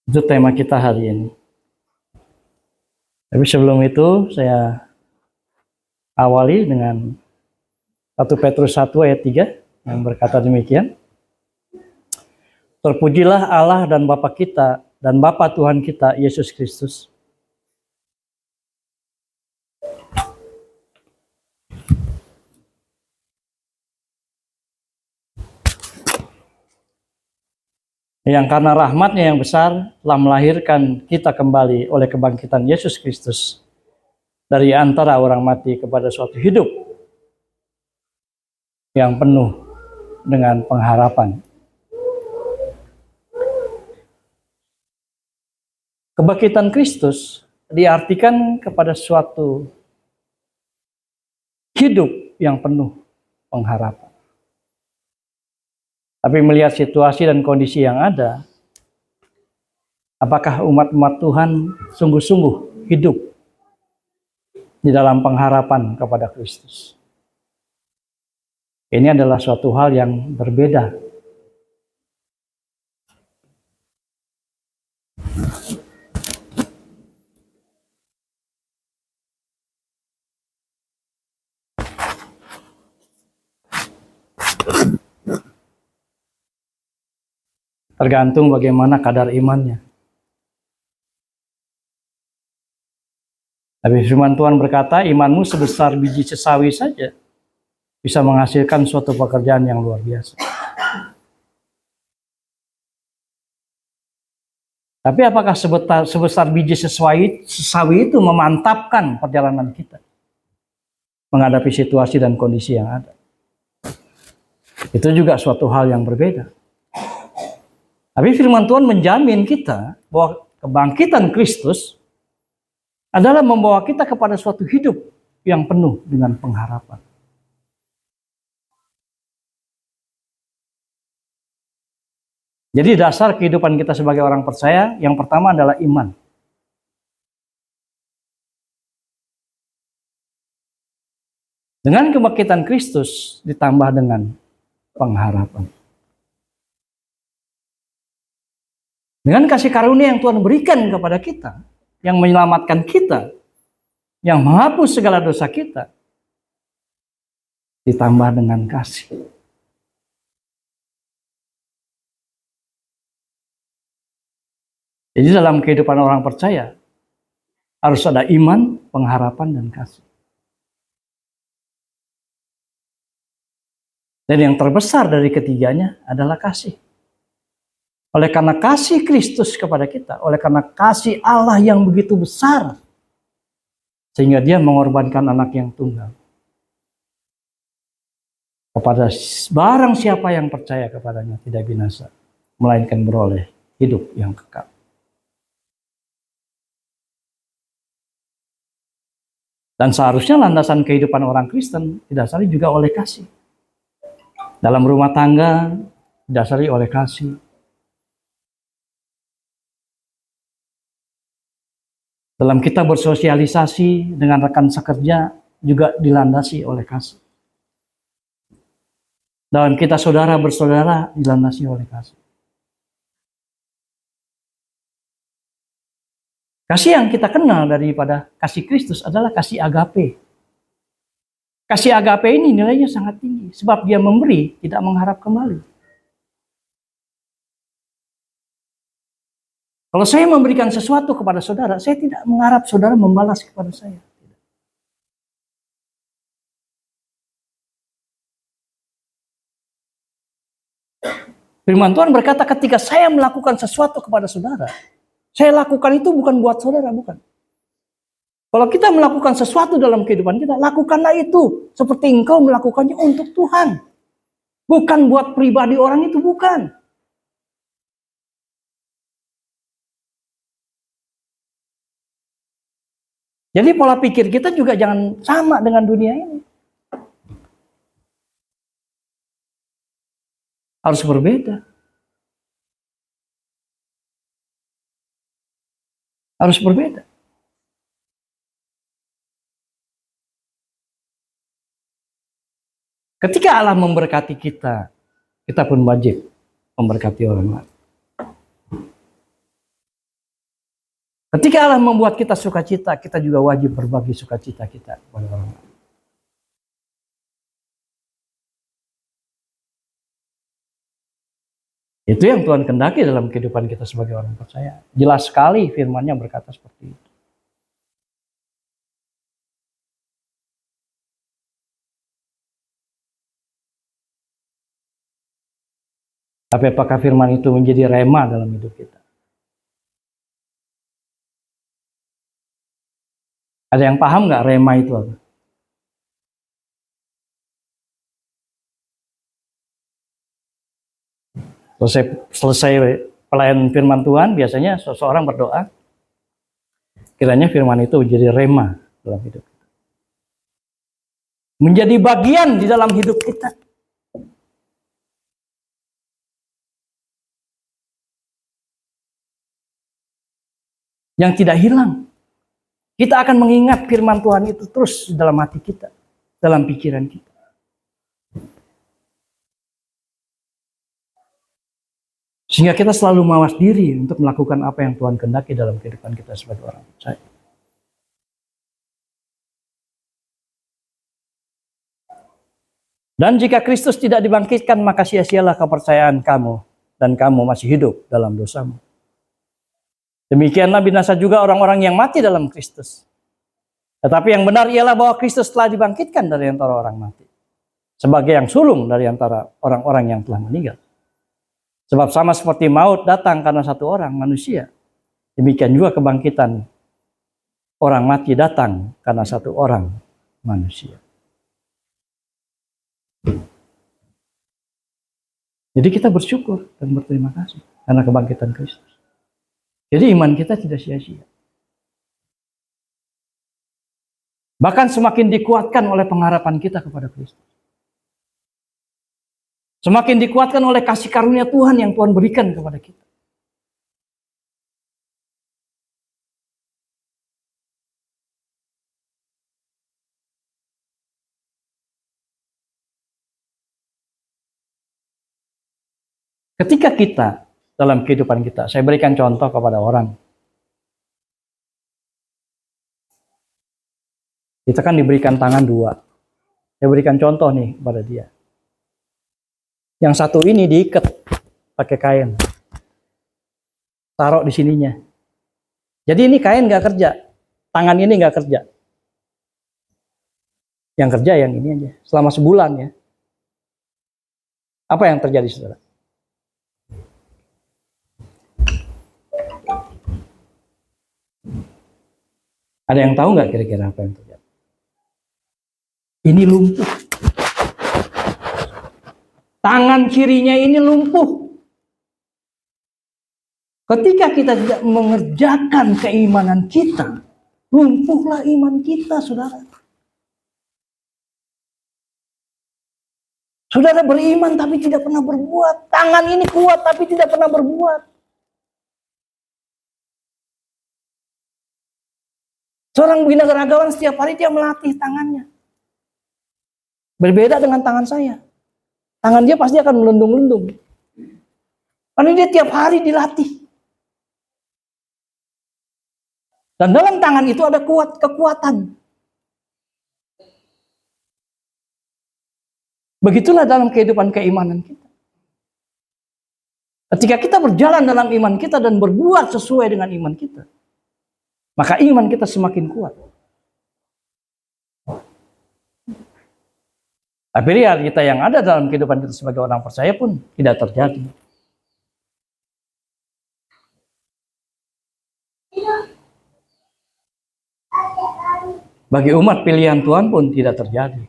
Itu tema kita hari ini. Tapi sebelum itu saya awali dengan 1 Petrus 1 ayat 3 yang berkata demikian. Terpujilah Allah dan Bapa kita dan Bapa Tuhan kita Yesus Kristus. Yang karena rahmat-Nya yang besar telah melahirkan kita kembali oleh kebangkitan Yesus Kristus dari antara orang mati kepada suatu hidup yang penuh dengan pengharapan. Kebangkitan Kristus diartikan kepada suatu hidup yang penuh pengharapan. Tapi melihat situasi dan kondisi yang ada, apakah umat-umat Tuhan sungguh-sungguh hidup di dalam pengharapan kepada Kristus? Ini adalah suatu hal yang berbeda. Tergantung bagaimana kadar imannya. Tapi firman Tuhan berkata, imanmu sebesar biji sesawi saja bisa menghasilkan suatu pekerjaan yang luar biasa. Tapi apakah sebesar biji sesawi itu memantapkan perjalanan kita menghadapi situasi dan kondisi yang ada? Itu juga suatu hal yang berbeda. Tapi firman Tuhan menjamin kita bahwa kebangkitan Kristus adalah membawa kita kepada suatu hidup yang penuh dengan pengharapan. Jadi dasar kehidupan kita sebagai orang percaya yang pertama adalah iman. Dengan kebangkitan Kristus ditambah dengan pengharapan. Dengan kasih karunia yang Tuhan berikan kepada kita, yang menyelamatkan kita, yang menghapus segala dosa kita, ditambah dengan kasih. Jadi dalam kehidupan orang percaya, harus ada iman, pengharapan, dan kasih. Dan yang terbesar dari ketiganya adalah kasih. Oleh karena kasih Kristus kepada kita, oleh karena kasih Allah yang begitu besar, sehingga Dia mengorbankan anak yang tunggal. Kepada barang siapa yang percaya kepadanya tidak binasa, melainkan beroleh hidup yang kekal. Dan seharusnya landasan kehidupan orang Kristen didasari juga oleh kasih. Dalam rumah tangga didasari oleh kasih. Dalam kita bersosialisasi dengan rekan sekerja juga dilandasi oleh kasih. Dalam kita saudara bersaudara dilandasi oleh kasih. Kasih yang kita kenal daripada kasih Kristus adalah kasih agape. Kasih agape ini nilainya sangat tinggi sebab Dia memberi, tidak mengharap kembali. Kalau saya memberikan sesuatu kepada saudara, saya tidak mengharap saudara membalas kepada saya. Firman Tuhan berkata, ketika saya melakukan sesuatu kepada saudara, saya lakukan itu bukan buat saudara, bukan. Kalau kita melakukan sesuatu dalam kehidupan kita, lakukanlah itu seperti engkau melakukannya untuk Tuhan. Bukan buat pribadi orang itu, bukan. Jadi pola pikir kita juga jangan sama dengan dunia ini. Harus berbeda. Harus berbeda. Ketika Allah memberkati kita, kita pun wajib memberkati orang lain. Ketika Allah membuat kita sukacita, kita juga wajib berbagi sukacita kita kepada orang lain. Itu yang Tuhan kehendaki dalam kehidupan kita sebagai orang percaya. Jelas sekali firman-Nya berkata seperti itu. Tapi apakah firman itu menjadi rema dalam hidup kita? Ada yang paham nggak rema itu apa? Selesai pelayanan firman Tuhan, biasanya seseorang berdoa, kiranya firman itu menjadi rema dalam hidup kita. Menjadi bagian di dalam hidup kita. Yang tidak hilang. Kita akan mengingat firman Tuhan itu terus dalam hati kita, dalam pikiran kita. Sehingga kita selalu mawas diri untuk melakukan apa yang Tuhan kehendaki dalam kehidupan kita sebagai orang percaya. Dan jika Kristus tidak dibangkitkan, maka sia-sialah kepercayaan kamu, dan kamu masih hidup dalam dosamu. Demikianlah binasa juga orang-orang yang mati dalam Kristus. Tetapi yang benar ialah bahwa Kristus telah dibangkitkan dari antara orang mati, sebagai yang sulung dari antara orang-orang yang telah meninggal. Sebab sama seperti maut datang karena satu orang manusia, demikian juga kebangkitan orang mati datang karena satu orang manusia. Jadi kita bersyukur dan berterima kasih karena kebangkitan Kristus. Jadi iman kita tidak sia-sia. Bahkan semakin dikuatkan oleh pengharapan kita kepada Kristus. Semakin dikuatkan oleh kasih karunia Tuhan yang Tuhan berikan kepada kita. Ketika kita dalam kehidupan kita, saya berikan contoh kepada orang. Kita kan diberikan tangan dua. Saya berikan contoh nih kepada dia. Yang satu ini diikat pakai kain. Taruh di sininya. Jadi ini kain nggak kerja. Tangan ini nggak kerja. Yang kerja yang ini aja. Selama sebulan ya. Apa yang terjadi, saudara? Ada yang tahu nggak kira-kira apa yang terjadi? Ini lumpuh. Tangan kirinya ini lumpuh. Ketika kita tidak mengerjakan keimanan kita, lumpuhlah iman kita, saudara. Saudara beriman tapi tidak pernah berbuat. Tangan ini kuat tapi tidak pernah berbuat. Seorang binaragawan setiap hari dia melatih tangannya. Berbeda dengan tangan saya. Tangan dia pasti akan melendung-lendung. Karena dia tiap hari dilatih. Dan dalam tangan itu ada kekuatan. Begitulah dalam kehidupan keimanan kita. Ketika kita berjalan dalam iman kita dan berbuat sesuai dengan iman kita, maka iman kita semakin kuat. Tapi realita yang ada dalam kehidupan kita sebagai orang percaya pun tidak terjadi. Bagi umat pilihan Tuhan pun tidak terjadi.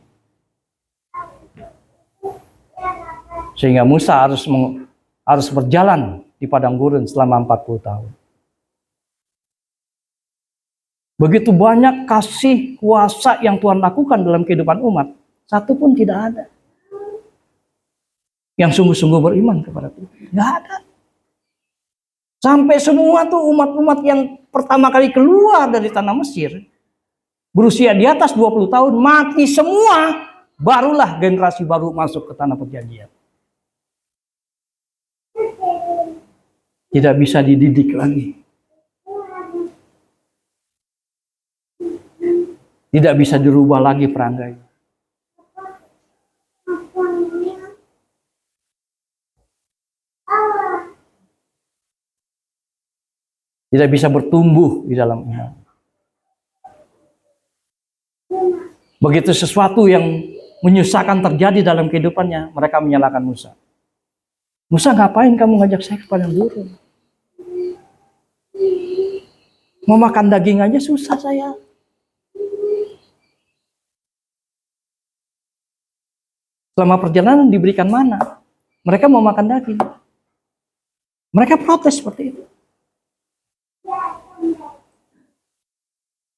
Sehingga Musa harus berjalan di padang gurun selama 40 tahun. Begitu banyak kasih kuasa yang Tuhan lakukan dalam kehidupan umat, satu pun tidak ada yang sungguh-sungguh beriman kepada Tuhan. Tidak ada. Sampai semua tuh umat-umat yang pertama kali keluar dari tanah Mesir, berusia di atas 20 tahun, mati semua barulah generasi baru masuk ke tanah perjanjian. Tidak bisa dididik lagi. Tidak bisa dirubah lagi perangai. Tidak bisa bertumbuh di dalam iman. Begitu sesuatu yang menyusahkan terjadi dalam kehidupannya, mereka menyalahkan Musa. Musa, ngapain kamu ngajak saya ke padang gurun? Mau makan daging aja susah saya. Selama perjalanan diberikan mana? Mereka mau makan daging. Mereka protes seperti itu.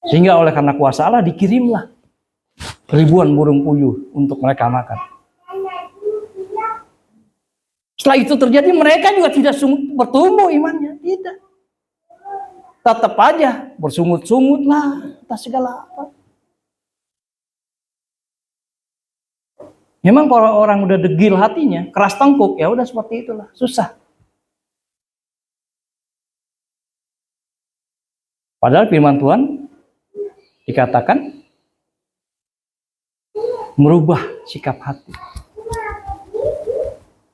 Sehingga oleh karena kuasa Allah dikirimlah ribuan burung puyuh untuk mereka makan. Setelah itu terjadi, mereka juga tidak bertumbuh imannya. Tidak. Tetap aja bersungut-sungut lah atas segala apa. Memang kalau orang udah degil hatinya, keras tengkuk, ya udah seperti itulah, susah. Padahal firman Tuhan dikatakan merubah sikap hati.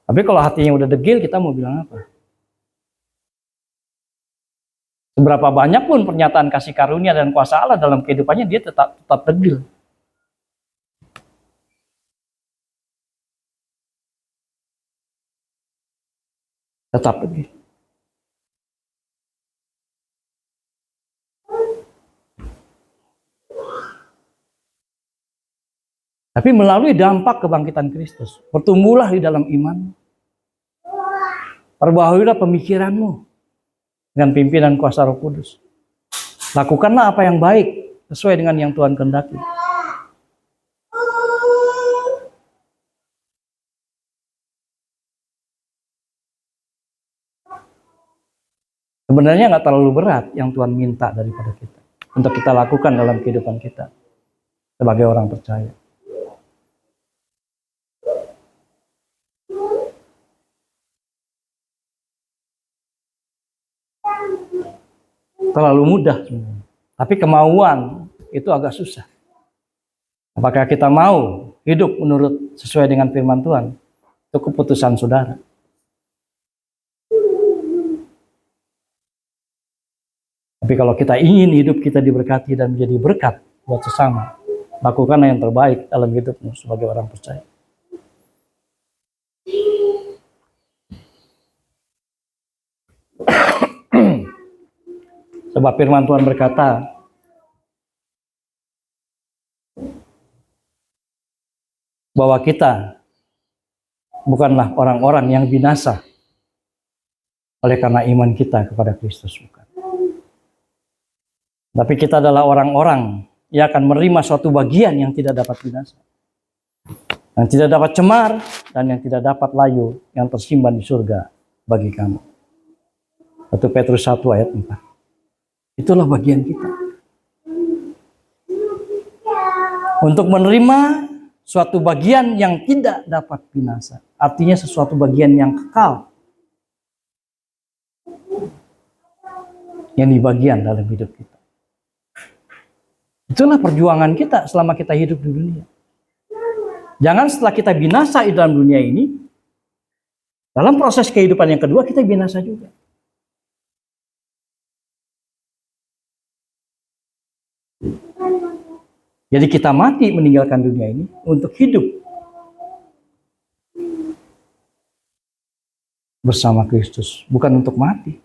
Tapi kalau hatinya udah degil, kita mau bilang apa? Seberapa banyak pun pernyataan kasih karunia dan kuasa Allah dalam kehidupannya, dia tetap degil. Tetap degil. Tapi melalui dampak kebangkitan Kristus, bertumbuhlah di dalam iman. Perbaharilah pemikiranmu dengan pimpinan kuasa Roh Kudus. Lakukanlah apa yang baik sesuai dengan yang Tuhan kehendaki. Sebenarnya nggak terlalu berat yang Tuhan minta daripada kita untuk kita lakukan dalam kehidupan kita sebagai orang percaya. Terlalu mudah, tapi kemauan itu agak susah. Apakah kita mau hidup menurut sesuai dengan firman Tuhan? Itu keputusan saudara. Tapi kalau kita ingin hidup kita diberkati dan menjadi berkat buat sesama, lakukanlah yang terbaik dalam hidupmu sebagai orang percaya. Sebab firman Tuhan berkata, bahwa kita bukanlah orang-orang yang binasa oleh karena iman kita kepada Kristus, bukan. Tapi kita adalah orang-orang yang akan menerima suatu bagian yang tidak dapat binasa, yang tidak dapat cemar, dan yang tidak dapat layu, yang tersimpan di surga bagi kamu. 1 Petrus 1 ayat 4. Itulah bagian kita. Untuk menerima suatu bagian yang tidak dapat binasa. Artinya sesuatu bagian yang kekal. Yang dibagian dalam hidup kita. Itulah perjuangan kita selama kita hidup di dunia. Jangan setelah kita binasa di dalam dunia ini, dalam proses kehidupan yang kedua kita binasa juga. Jadi kita mati meninggalkan dunia ini untuk hidup bersama Kristus, bukan untuk mati.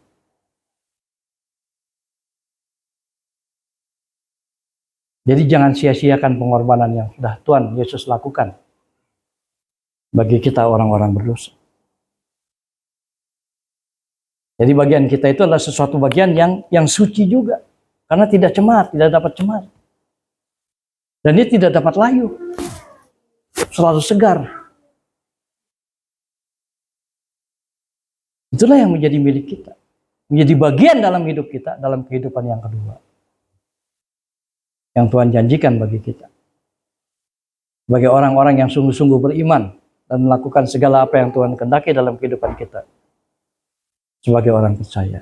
Jadi jangan sia-siakan pengorbanan yang sudah Tuhan Yesus lakukan bagi kita orang-orang berdosa. Jadi bagian kita itu adalah sesuatu bagian yang suci juga, karena tidak cemar, tidak dapat cemar. Dan dia tidak dapat layu, selalu segar. Itulah yang menjadi milik kita, menjadi bagian dalam hidup kita, dalam kehidupan yang kedua, yang Tuhan janjikan bagi kita. Sebagai orang-orang yang sungguh-sungguh beriman dan melakukan segala apa yang Tuhan kehendaki dalam kehidupan kita. Sebagai orang percaya.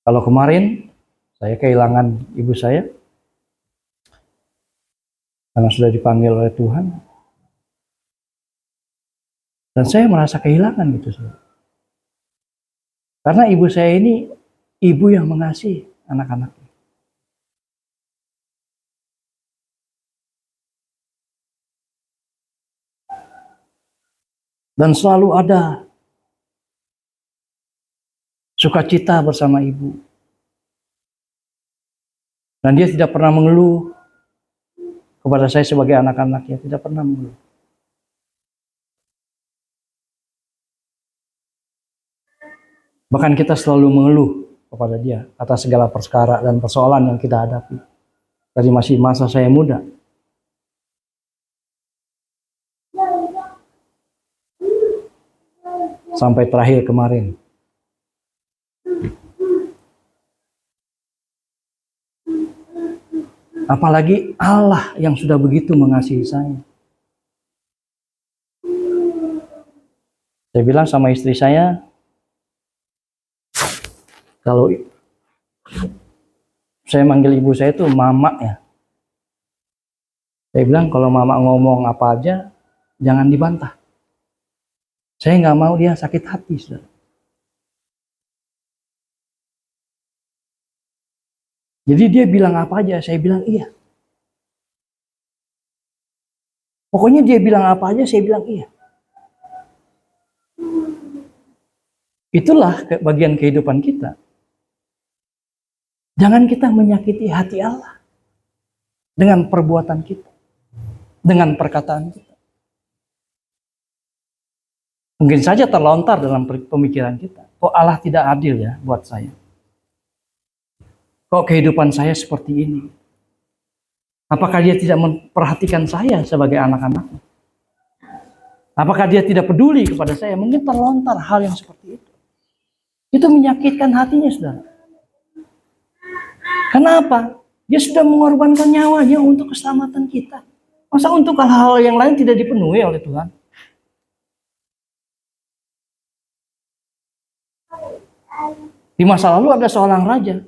Kalau kemarin saya kehilangan ibu saya karena sudah dipanggil oleh Tuhan, dan saya merasa kehilangan gitu. Karena ibu saya ini ibu yang mengasihi anak-anaknya. Dan selalu ada sukacita bersama ibu. Dan dia tidak pernah mengeluh kepada saya sebagai anak-anaknya, tidak pernah mengeluh. Bahkan kita selalu mengeluh kepada dia atas segala perkara dan persoalan yang kita hadapi. Dari masih masa saya muda. Sampai terakhir kemarin. Apalagi Allah yang sudah begitu mengasihi saya. Saya bilang sama istri saya, kalau saya manggil ibu saya itu mama ya. Saya bilang kalau mama ngomong apa aja, jangan dibantah. Saya nggak mau dia sakit hati, saudara. Jadi dia bilang apa aja, saya bilang iya. Pokoknya dia bilang apa aja, saya bilang iya. Itulah bagian kehidupan kita. Jangan kita menyakiti hati Allah dengan perbuatan kita, dengan perkataan kita. Mungkin saja terlontar dalam pemikiran kita, kok Allah tidak adil ya buat saya? Kok kehidupan saya seperti ini? Apakah dia tidak memperhatikan saya sebagai anak-anaknya? Apakah dia tidak peduli kepada saya? Mungkin terlontar hal yang seperti itu. Itu menyakitkan hatinya, saudara. Kenapa? Dia sudah mengorbankan nyawanya untuk keselamatan kita. Masa untuk hal-hal yang lain tidak dipenuhi oleh Tuhan? Di masa lalu ada seorang raja.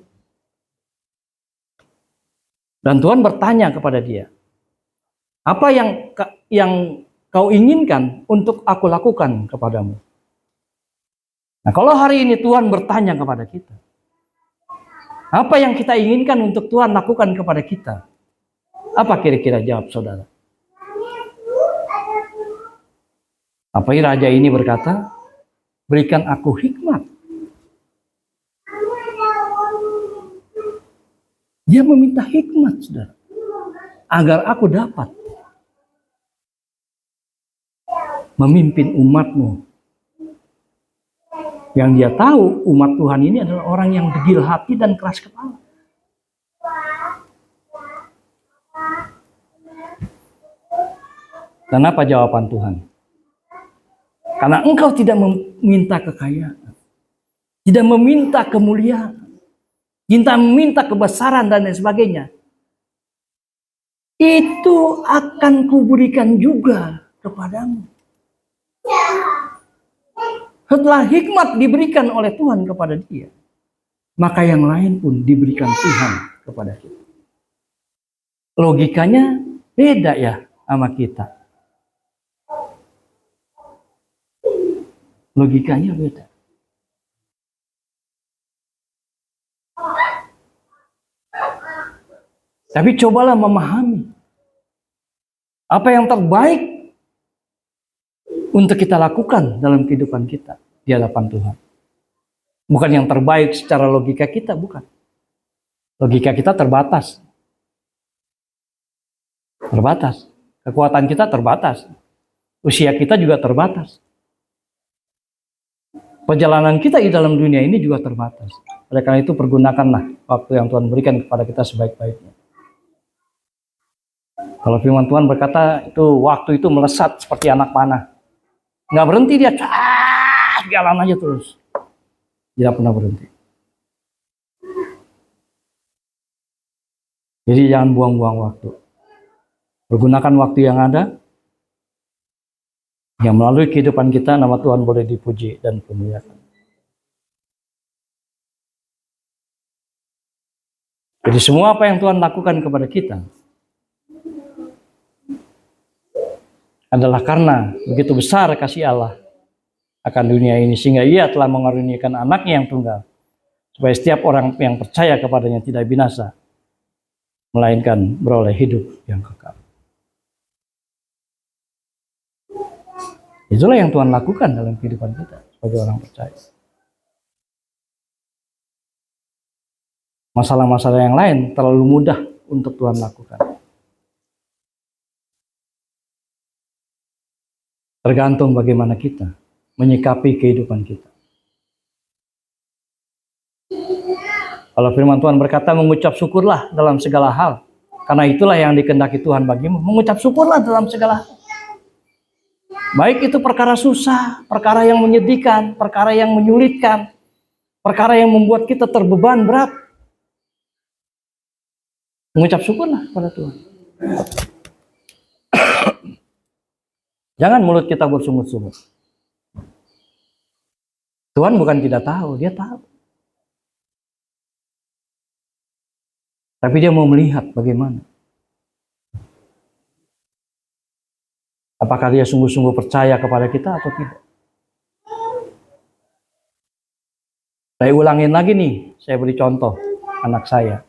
Dan Tuhan bertanya kepada dia, apa yang kau inginkan untuk aku lakukan kepadamu? Nah, kalau hari ini Tuhan bertanya kepada kita, apa yang kita inginkan untuk Tuhan lakukan kepada kita? Apa kira-kira jawab saudara? Apa raja ini berkata, berikan aku hikmat. Dia meminta hikmat, saudara, agar aku dapat memimpin umatmu. Yang dia tahu umat Tuhan ini adalah orang yang degil hati dan keras kepala. Dan apa jawaban Tuhan? Karena engkau tidak meminta kekayaan, tidak meminta kemuliaan, tidak meminta kebesaran dan lain sebagainya, itu akan kuberikan juga kepadamu. Setelah hikmat diberikan oleh Tuhan kepada dia, maka yang lain pun diberikan Tuhan kepada kita. Logikanya beda ya sama kita. Logikanya beda. Tapi cobalah memahami apa yang terbaik untuk kita lakukan dalam kehidupan kita di hadapan Tuhan. Bukan yang terbaik secara logika kita, bukan. Logika kita terbatas. Terbatas. Kekuatan kita terbatas. Usia kita juga terbatas. Perjalanan kita di dalam dunia ini juga terbatas. Oleh karena itu pergunakanlah waktu yang Tuhan berikan kepada kita sebaik-baiknya. Kalau firman Tuhan berkata itu waktu itu melesat seperti anak panah. Nggak berhenti dia, jalan aja terus. Tidak pernah berhenti. Jadi jangan buang-buang waktu. Pergunakan waktu yang ada, yang melalui kehidupan kita nama Tuhan boleh dipuji dan dimuliakan. Jadi semua apa yang Tuhan lakukan kepada kita adalah karena begitu besar kasih Allah akan dunia ini, sehingga Ia telah mengaruniakan anaknya yang tunggal, supaya setiap orang yang percaya kepadanya tidak binasa, melainkan beroleh hidup yang kekal. Itulah yang Tuhan lakukan dalam kehidupan kita sebagai orang percaya. Masalah-masalah yang lain terlalu mudah untuk Tuhan lakukan. Tergantung bagaimana kita menyikapi kehidupan kita. Kalau firman Tuhan berkata, mengucap syukurlah dalam segala hal, karena itulah yang dikehendaki Tuhan bagimu. Mengucap syukurlah dalam segala hal. Baik itu perkara susah, perkara yang menyedihkan, perkara yang menyulitkan, perkara yang membuat kita terbeban berat. Mengucap syukurlah kepada Tuhan. Jangan mulut kita bersungut-sungut. Tuhan bukan tidak tahu, Dia tahu. Tapi Dia mau melihat bagaimana. Apakah Dia sungguh-sungguh percaya kepada kita atau tidak. Saya ulangin lagi nih, saya beri contoh anak saya.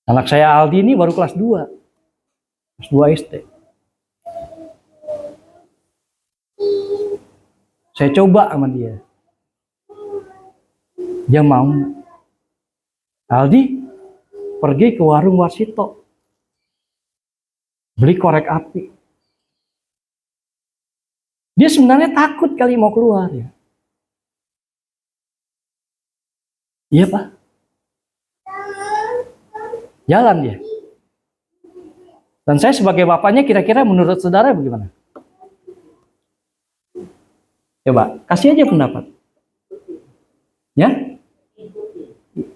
Anak saya Aldi ini baru kelas 2. Kelas 2 SD. Saya coba sama dia. Dia mau. Aldi, pergi ke warung Warsito. Beli korek api. Dia sebenarnya takut kali mau keluar ya. Iya Pak. Jalan dia. Dan saya sebagai bapaknya kira-kira menurut saudara bagaimana? Coba, kasih aja pendapat. Ya?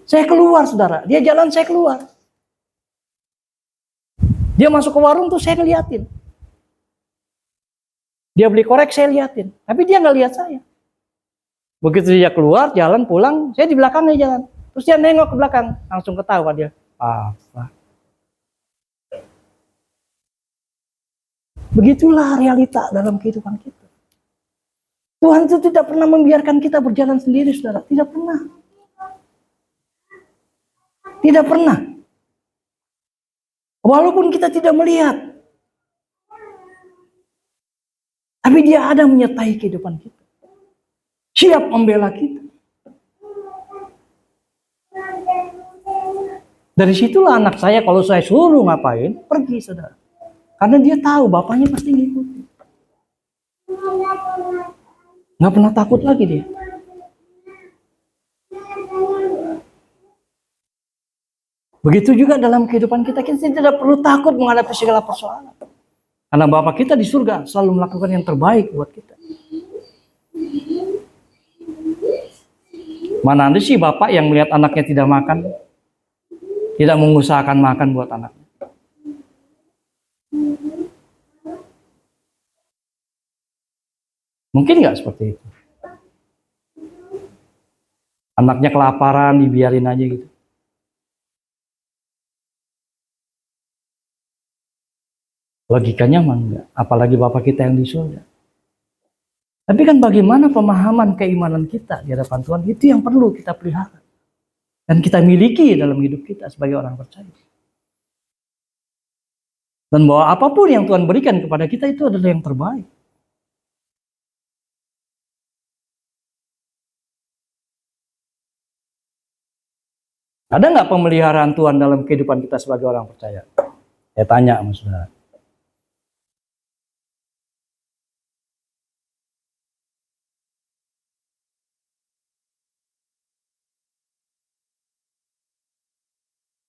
Saya keluar saudara, dia jalan saya keluar. Dia masuk ke warung tuh saya ngeliatin. Dia beli korek saya liatin, tapi dia nggak lihat saya. Begitu dia keluar, jalan pulang, saya di belakangnya jalan. Terus dia nengok ke belakang, langsung ketawa dia. Apa? Begitulah realita dalam kehidupan kita. Tuhan itu tidak pernah membiarkan kita berjalan sendiri, saudara. Tidak pernah. Tidak pernah. Walaupun kita tidak melihat. Tapi Dia ada menyertai kehidupan kita. Siap membela kita. Dari situlah anak saya kalau saya suruh ngapain, pergi saudara. Karena dia tahu bapaknya pasti ngikutin. Nggak pernah takut lagi dia. Begitu juga dalam kehidupan kita tidak perlu takut menghadapi segala persoalan. Karena Bapa kita di surga selalu melakukan yang terbaik buat kita. Mana ada sih Bapak yang melihat anaknya tidak makan, tidak mengusahakan makan buat anaknya. Mungkin nggak seperti itu? Anaknya kelaparan, dibiarin aja gitu. Logikanya mah enggak, apalagi Bapak kita yang di surga. Tapi kan bagaimana pemahaman keimanan kita di hadapan Tuhan, itu yang perlu kita pelihara. Dan kita miliki dalam hidup kita sebagai orang percaya. Dan bahwa apapun yang Tuhan berikan kepada kita itu adalah yang terbaik. Ada nggak pemeliharaan Tuhan dalam kehidupan kita sebagai orang percaya? Saya tanya sama saudara.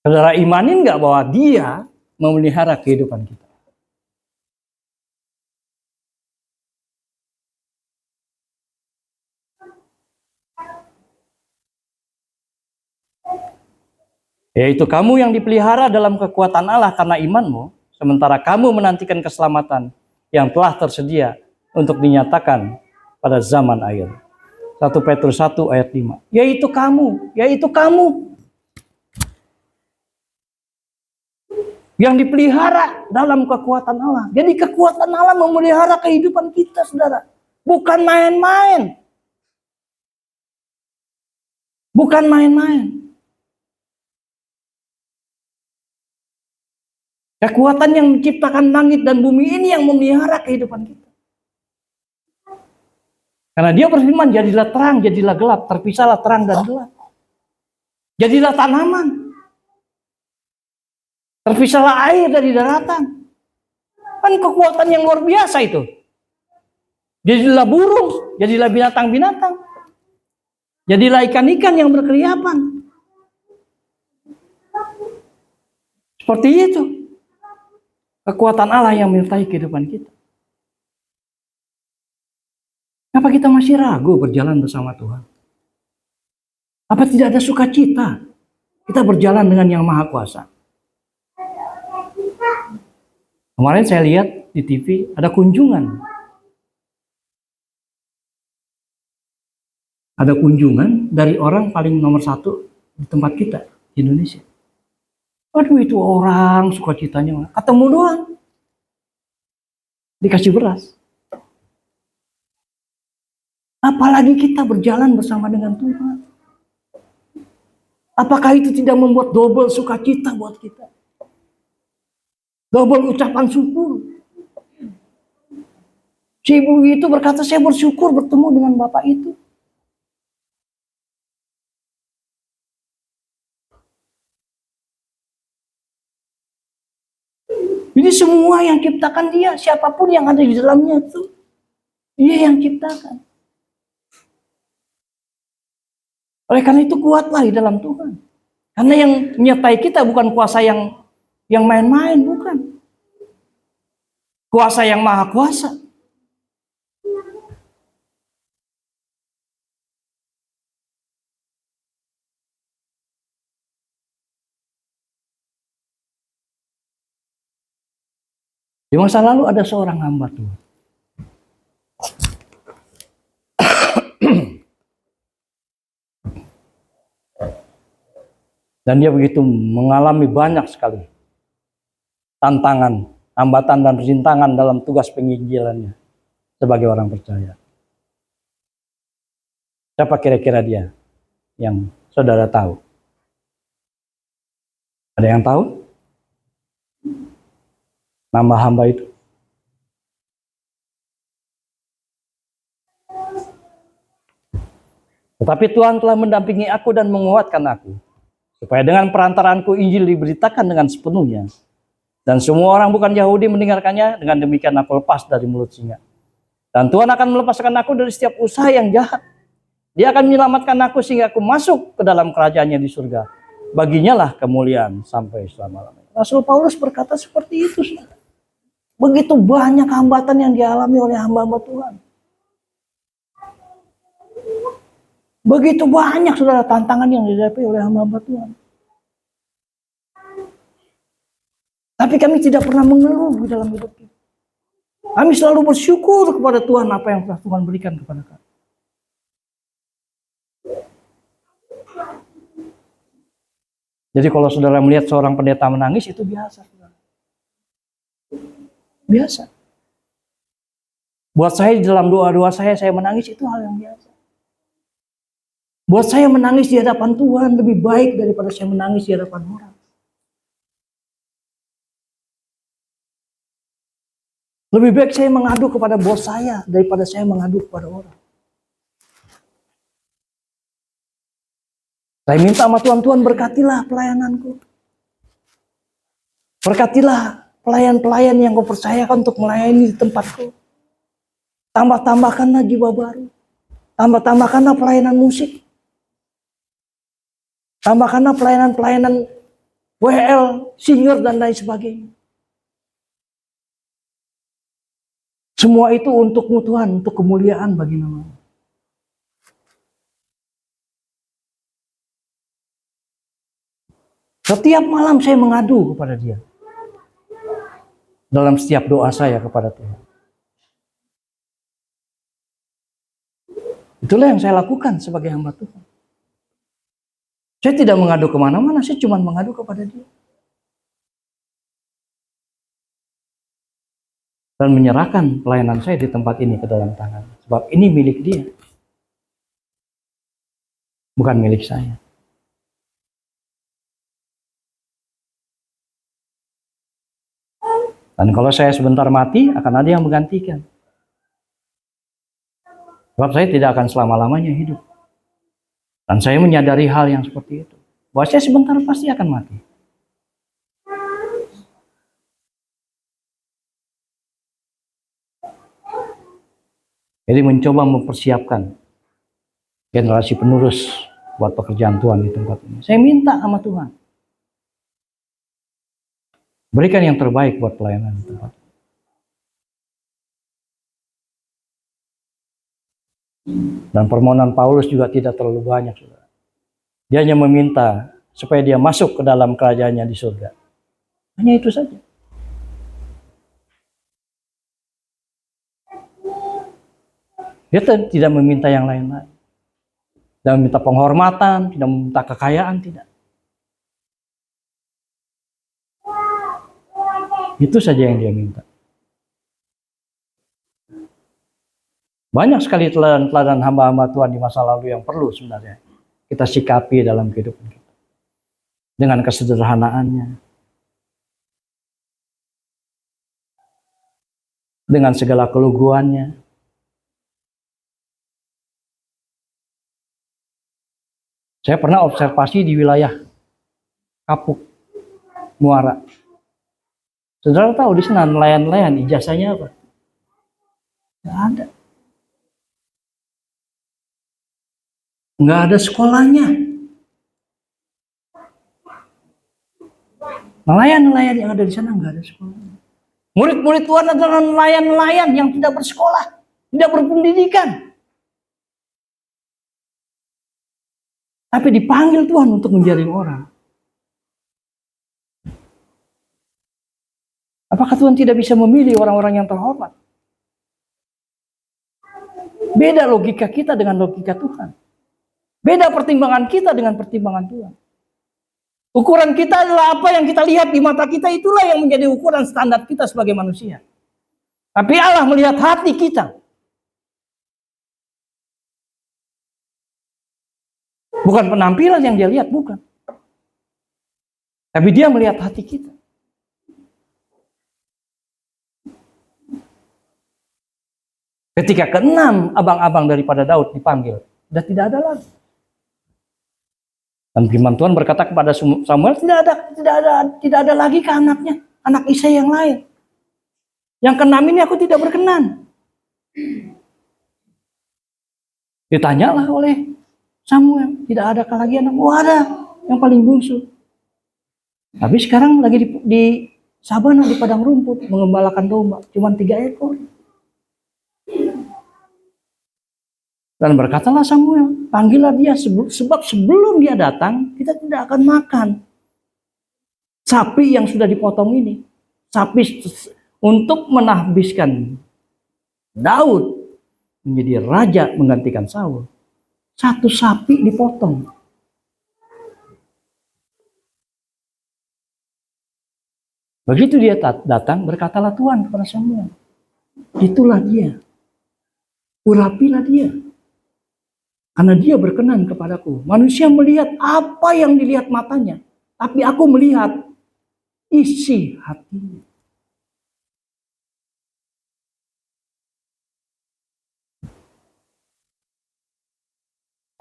Saudara imanin nggak bahwa Dia memelihara kehidupan kita? Yaitu kamu yang dipelihara dalam kekuatan Allah karena imanmu, sementara kamu menantikan keselamatan yang telah tersedia untuk dinyatakan pada zaman akhir. 1 Petrus 1 ayat 5. Yaitu kamu yang dipelihara dalam kekuatan Allah. Jadi kekuatan Allah memelihara kehidupan kita, saudara. Bukan main-main. Bukan main-main. Kekuatan yang menciptakan langit dan bumi ini yang memelihara kehidupan kita. Karena dia berfirman, jadilah terang, jadilah gelap, terpisahlah terang dan gelap. Jadilah tanaman, terpisahlah air dari daratan. Kan kekuatan yang luar biasa itu. Jadilah burung, jadilah binatang-binatang. Jadilah ikan-ikan yang berkeliapan. Seperti itu. Kekuatan Allah yang menyertai kehidupan kita. Apa kita masih ragu berjalan bersama Tuhan? Apa tidak ada sukacita kita berjalan dengan Yang Maha Kuasa? Kemarin saya lihat di TV ada kunjungan. Ada kunjungan dari orang paling nomor 1 di tempat kita di Indonesia. Aduh, itu orang sukacitanya ketemu doang. Dikasih beras. Apalagi kita berjalan bersama dengan Tuhan. Apakah itu tidak membuat double sukacita buat kita? Double ucapan syukur. Si ibu itu berkata, saya bersyukur bertemu dengan Bapak itu. Jadi semua yang ciptakan dia, siapapun yang ada di dalamnya itu, dia yang ciptakan. Oleh karena itu kuatlah di dalam Tuhan. Karena yang menyertai kita bukan kuasa yang main-main, bukan. Kuasa yang maha kuasa. Di masa lalu ada seorang hamba Tuhan. Dan dia begitu mengalami banyak sekali tantangan, hambatan dan rintangan dalam tugas penginjilannya sebagai orang percaya. Siapa kira-kira dia yang saudara tahu? Ada yang tahu? Nama hamba itu? Tetapi Tuhan telah mendampingi aku dan menguatkan aku, supaya dengan perantaraanku Injil diberitakan dengan sepenuhnya. Dan semua orang bukan Yahudi mendengarkannya, dengan demikian aku lepas dari mulut singa. Dan Tuhan akan melepaskan aku dari setiap usaha yang jahat. Dia akan menyelamatkan aku sehingga aku masuk ke dalam kerajaannya di surga. Baginya lah kemuliaan sampai selama-lamanya. Rasul Paulus berkata seperti itu. Begitu banyak hambatan yang dialami oleh hamba-hamba Tuhan. Begitu banyak saudara tantangan yang dihadapi oleh hamba-hamba Tuhan. Tapi kami tidak pernah mengeluh di dalam hidup kita. Kami selalu bersyukur kepada Tuhan apa yang telah Tuhan berikan kepada kami. Jadi kalau saudara melihat seorang pendeta menangis itu biasa, saudara. Biasa. Buat saya di dalam doa-doa saya menangis itu hal yang biasa. Buat saya menangis di hadapan Tuhan lebih baik daripada saya menangis di hadapan orang. Lebih baik saya mengadu kepada bos saya daripada saya mengadu kepada orang. Saya minta sama Tuhan, Tuhan berkatilah pelayananku. Berkatilah pelayan-pelayan yang kau percayakan untuk melayani di tempatku. Tambah-tambahkanlah jiwa baru. Tambah-tambahkanlah pelayanan musik. Tambahkanlah pelayanan-pelayanan WL, singer dan lain sebagainya. Semua itu untukmu Tuhan, untuk kemuliaan bagi nama-Mu. Setiap malam saya mengadu kepada dia. Dalam setiap doa saya kepada Tuhan. Itulah yang saya lakukan sebagai hamba Tuhan. Saya tidak mengadu kemana-mana, saya cuma mengadu kepada dia. Dan menyerahkan pelayanan saya di tempat ini ke dalam tangan. Sebab ini milik dia. Bukan milik saya. Dan kalau saya sebentar mati, akan ada yang menggantikan. Sebab saya tidak akan selama-lamanya hidup. Dan saya menyadari hal yang seperti itu. Bahwa saya sebentar pasti akan mati. Jadi mencoba mempersiapkan generasi penerus buat pekerjaan Tuhan di tempat ini. Saya minta sama Tuhan. Berikan yang terbaik buat pelayanan di tempat ini. Dan permohonan Paulus juga tidak terlalu banyak, saudara. Dia hanya meminta supaya dia masuk ke dalam kerajaannya di surga. Hanya itu saja. Dia tidak meminta yang lain-lain. Tidak meminta penghormatan, tidak meminta kekayaan, tidak. Itu saja yang dia minta. Banyak sekali teladan-teladan hamba-hamba Tuhan di masa lalu yang perlu sebenarnya kita sikapi dalam kehidupan kita. Dengan kesederhanaannya. Dengan segala keluguannya. Saya pernah observasi di wilayah Kapuk, Muara. Saudara tahu di sana nelayan-nelayan ijazahnya apa? Nggak ada. Nggak ada sekolahnya. Nelayan-nelayan yang ada di sana nggak ada sekolahnya. Murid-murid Tuhan adalah nelayan-nelayan yang tidak bersekolah, tidak berpendidikan. Tapi dipanggil Tuhan untuk menjaring orang. Apakah Tuhan tidak bisa memilih orang-orang yang terhormat? Beda logika kita dengan logika Tuhan. Beda pertimbangan kita dengan pertimbangan Tuhan. Ukuran kita adalah apa yang kita lihat di mata kita, itulah yang menjadi ukuran standar kita sebagai manusia. Tapi Allah melihat hati kita. Bukan penampilan yang dia lihat, bukan. Tapi dia melihat hati kita. Ketika keenam abang-abang daripada Daud dipanggil, sudah tidak ada lagi. Dan firman Tuhan berkata kepada Samuel, tidak ada lagi ke anaknya, anak Isai yang lain. Yang keenam ini aku tidak berkenan. Ditanyalah oleh Samuel, tidak ada lagi anak? Oh ada, yang paling bungsu. Tapi sekarang lagi di sabana, di padang rumput, mengembalakan domba, cuma 3 ekor. Dan berkatalah Samuel, panggillah dia, sebab sebelum dia datang, kita tidak akan makan sapi yang sudah dipotong ini. Sapi untuk menahbiskan Daud menjadi raja menggantikan Saul. 1 sapi dipotong. Begitu dia datang, berkatalah Tuhan kepada Samuel, itulah dia, urapilah dia, karena dia berkenan kepadaku. Manusia melihat apa yang dilihat matanya, tapi aku melihat isi hatinya.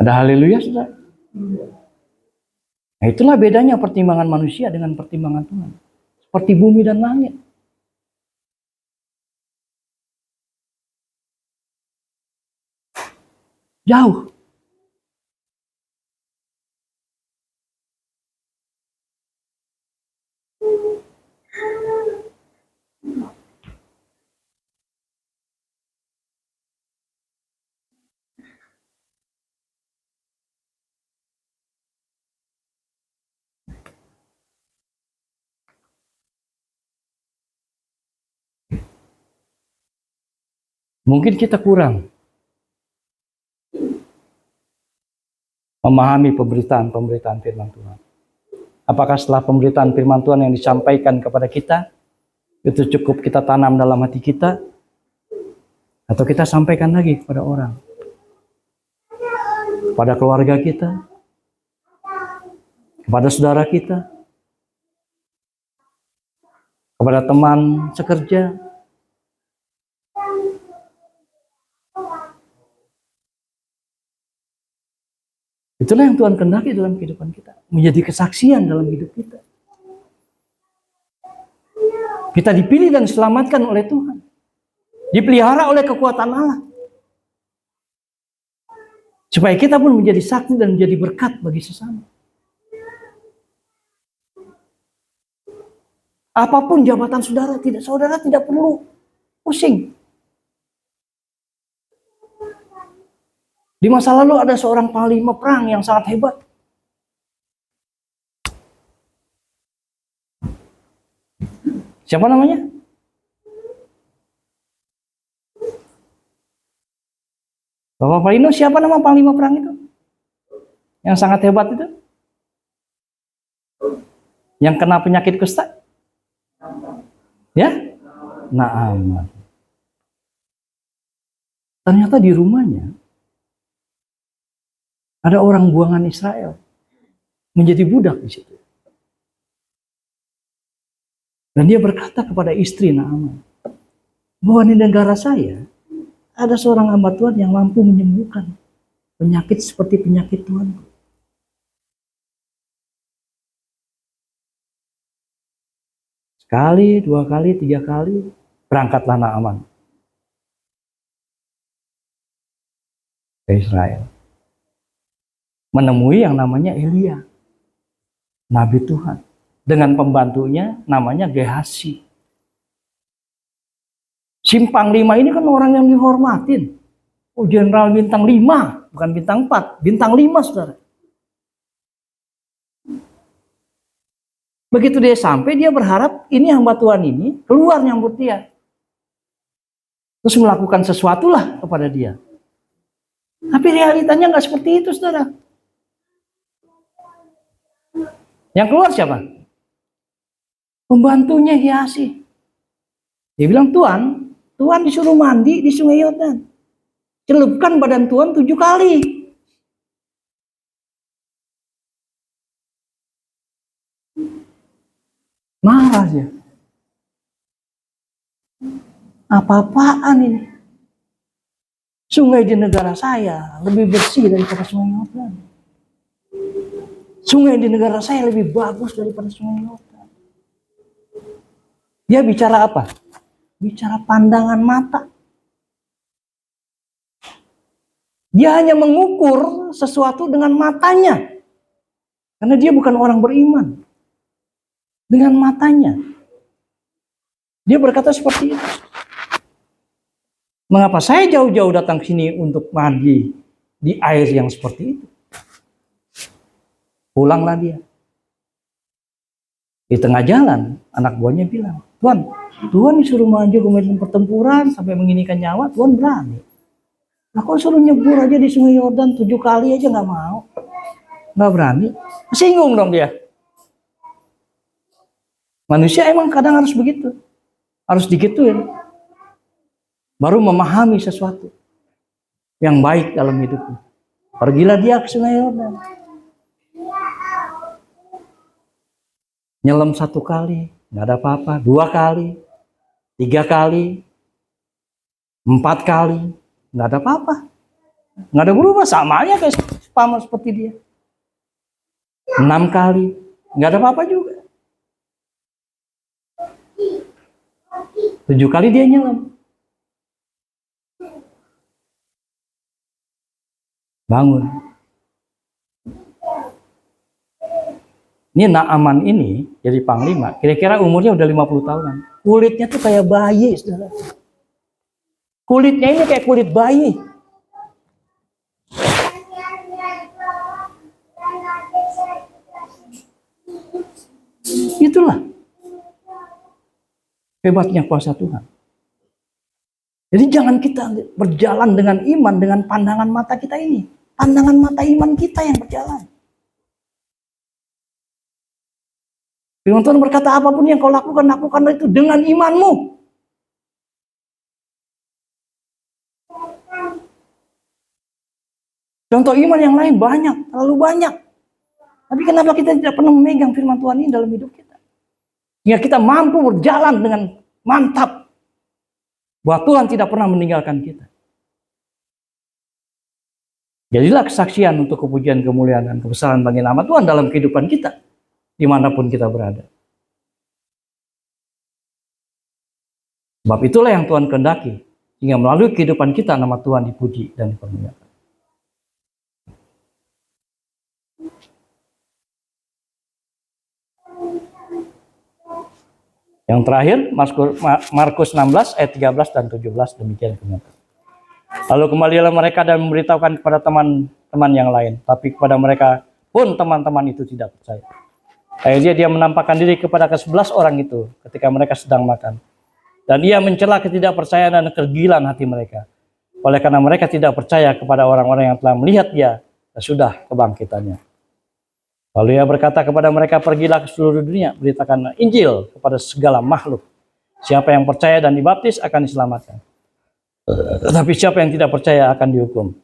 Ada haleluya, saudara? Nah, itulah bedanya pertimbangan manusia dengan pertimbangan Tuhan. Seperti bumi dan langit. Jauh. Mungkin kita kurang memahami pemberitaan firman Tuhan. Apakah setelah pemberitaan firman Tuhan yang disampaikan kepada kita, itu cukup kita tanam dalam hati kita, atau kita sampaikan lagi kepada orang, kepada keluarga kita, kepada saudara kita, kepada teman sekerja. Itulah yang Tuhan kehendaki dalam kehidupan kita, menjadi kesaksian dalam hidup kita. Kita dipilih dan diselamatkan oleh Tuhan, dipelihara oleh kekuatan Allah, supaya kita pun menjadi saksi dan menjadi berkat bagi sesama. Apapun jabatan saudara tidak perlu pusing. Di masa lalu ada seorang panglima perang yang sangat hebat. Siapa namanya? Bapak Palino, siapa nama panglima perang itu? Yang sangat hebat itu? Yang kena penyakit kusta? Ya? Naaman. Ternyata di rumahnya ada orang buangan Israel menjadi budak di situ. Dan dia berkata kepada istri Naaman, bahwa di negara saya ada seorang hamba Tuhan yang mampu menyembuhkan penyakit seperti penyakit Tuhan. Sekali, 2 kali, 3 kali, berangkatlah Naaman ke Israel, menemui yang namanya Elia, Nabi Tuhan, dengan pembantunya namanya Gehasi. Si panglima ini kan orang yang dihormatin. Oh, jenderal bintang 5, bukan bintang 4, bintang 5, saudara. Begitu dia sampai, dia berharap ini hamba Tuhan ini keluar nyambut dia, terus melakukan sesuatu lah kepada dia. Tapi realitanya nggak seperti itu, saudara. Yang keluar siapa? Pembantunya Gehasi. Dia bilang, Tuhan disuruh mandi di Sungai Yordan. Celupkan badan Tuhan 7 kali. Marah dia. Apa-apaan ini? Sungai di negara saya lebih bersih daripada Sungai Yordan. Sungai di negara saya lebih bagus daripada Sungai Yordan. Dia bicara apa? Bicara pandangan mata. Dia hanya mengukur sesuatu dengan matanya. Karena dia bukan orang beriman. Dengan matanya. Dia berkata seperti itu. Mengapa saya jauh-jauh datang ke sini untuk mandi di air yang seperti itu? Pulanglah dia. Di tengah jalan, anak buahnya bilang, Tuhan disuruh maju ke medan pertempuran sampai menginginkan nyawa, Tuhan berani. Nah, kok suruh nyebur aja di Sungai Yordan 7 kali aja nggak mau, nggak berani, singgung dong dia. Manusia emang kadang harus begitu, harus digituin, baru memahami sesuatu yang baik dalam hidupnya. Pergilah dia ke Sungai Yordan. Nyelam 1 kali, nggak ada apa-apa. 2 kali, 3 kali, 4 kali, nggak ada apa-apa. Nggak ada berubah, sama aja kayak sama seperti dia. 6 kali, nggak ada apa-apa juga. 7 kali dia nyelam. Bangun. Ini Naaman ini jadi panglima, kira-kira umurnya udah 50 tahunan. Kulitnya tuh kayak bayi, saudara. Kulitnya ini kayak kulit bayi. Itulah hebatnya kuasa Tuhan. Jadi jangan kita berjalan dengan iman dengan pandangan mata kita ini. Pandangan mata iman kita yang berjalan. Firman Tuhan berkata, apapun yang kau lakukan, lakukanlah itu dengan imanmu. Contoh iman yang lain banyak, terlalu banyak. Tapi kenapa kita tidak pernah memegang firman Tuhan ini dalam hidup kita? Sehingga kita mampu berjalan dengan mantap. Bahwa Tuhan tidak pernah meninggalkan kita. Jadilah kesaksian untuk kepujian, kemuliaan, dan kebesaran bagi nama Tuhan dalam kehidupan kita. Dimanapun kita berada. Sebab itulah yang Tuhan kehendaki. Sehingga melalui kehidupan kita nama Tuhan dipuji dan dipermuliakan. Yang terakhir, Markus 16 ayat 13 dan 17 demikian kenyataan. Lalu kembalilah mereka dan memberitahukan kepada teman-teman yang lain, tapi kepada mereka pun teman-teman itu tidak percaya. Akhirnya dia menampakkan diri kepada ke-11 orang itu ketika mereka sedang makan. Dan ia mencela ketidakpercayaan dan kegilaan hati mereka. Oleh karena mereka tidak percaya kepada orang-orang yang telah melihat dia dan sudah kebangkitannya. Lalu ia berkata kepada mereka, pergilah ke seluruh dunia, beritakan Injil kepada segala makhluk. Siapa yang percaya dan dibaptis akan diselamatkan. Tetapi siapa yang tidak percaya akan dihukum.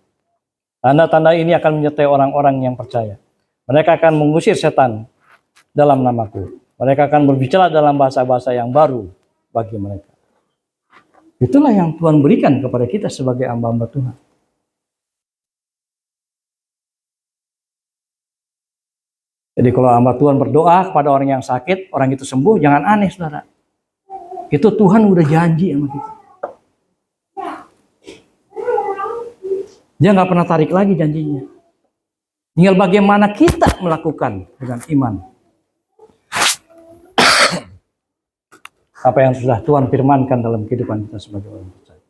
Tanda-tanda ini akan menyertai orang-orang yang percaya. Mereka akan mengusir setan dalam namaku. Mereka akan berbicara dalam bahasa-bahasa yang baru bagi mereka. Itulah yang Tuhan berikan kepada kita sebagai hamba-hamba Tuhan. Jadi kalau hamba Tuhan berdoa kepada orang yang sakit, orang itu sembuh, jangan aneh saudara. Itu Tuhan udah janji sama kita. Dia nggak pernah tarik lagi janjinya. Tinggal bagaimana kita melakukan dengan iman. Apa yang sudah Tuhan firmankan dalam kehidupan kita sebagai orang percaya.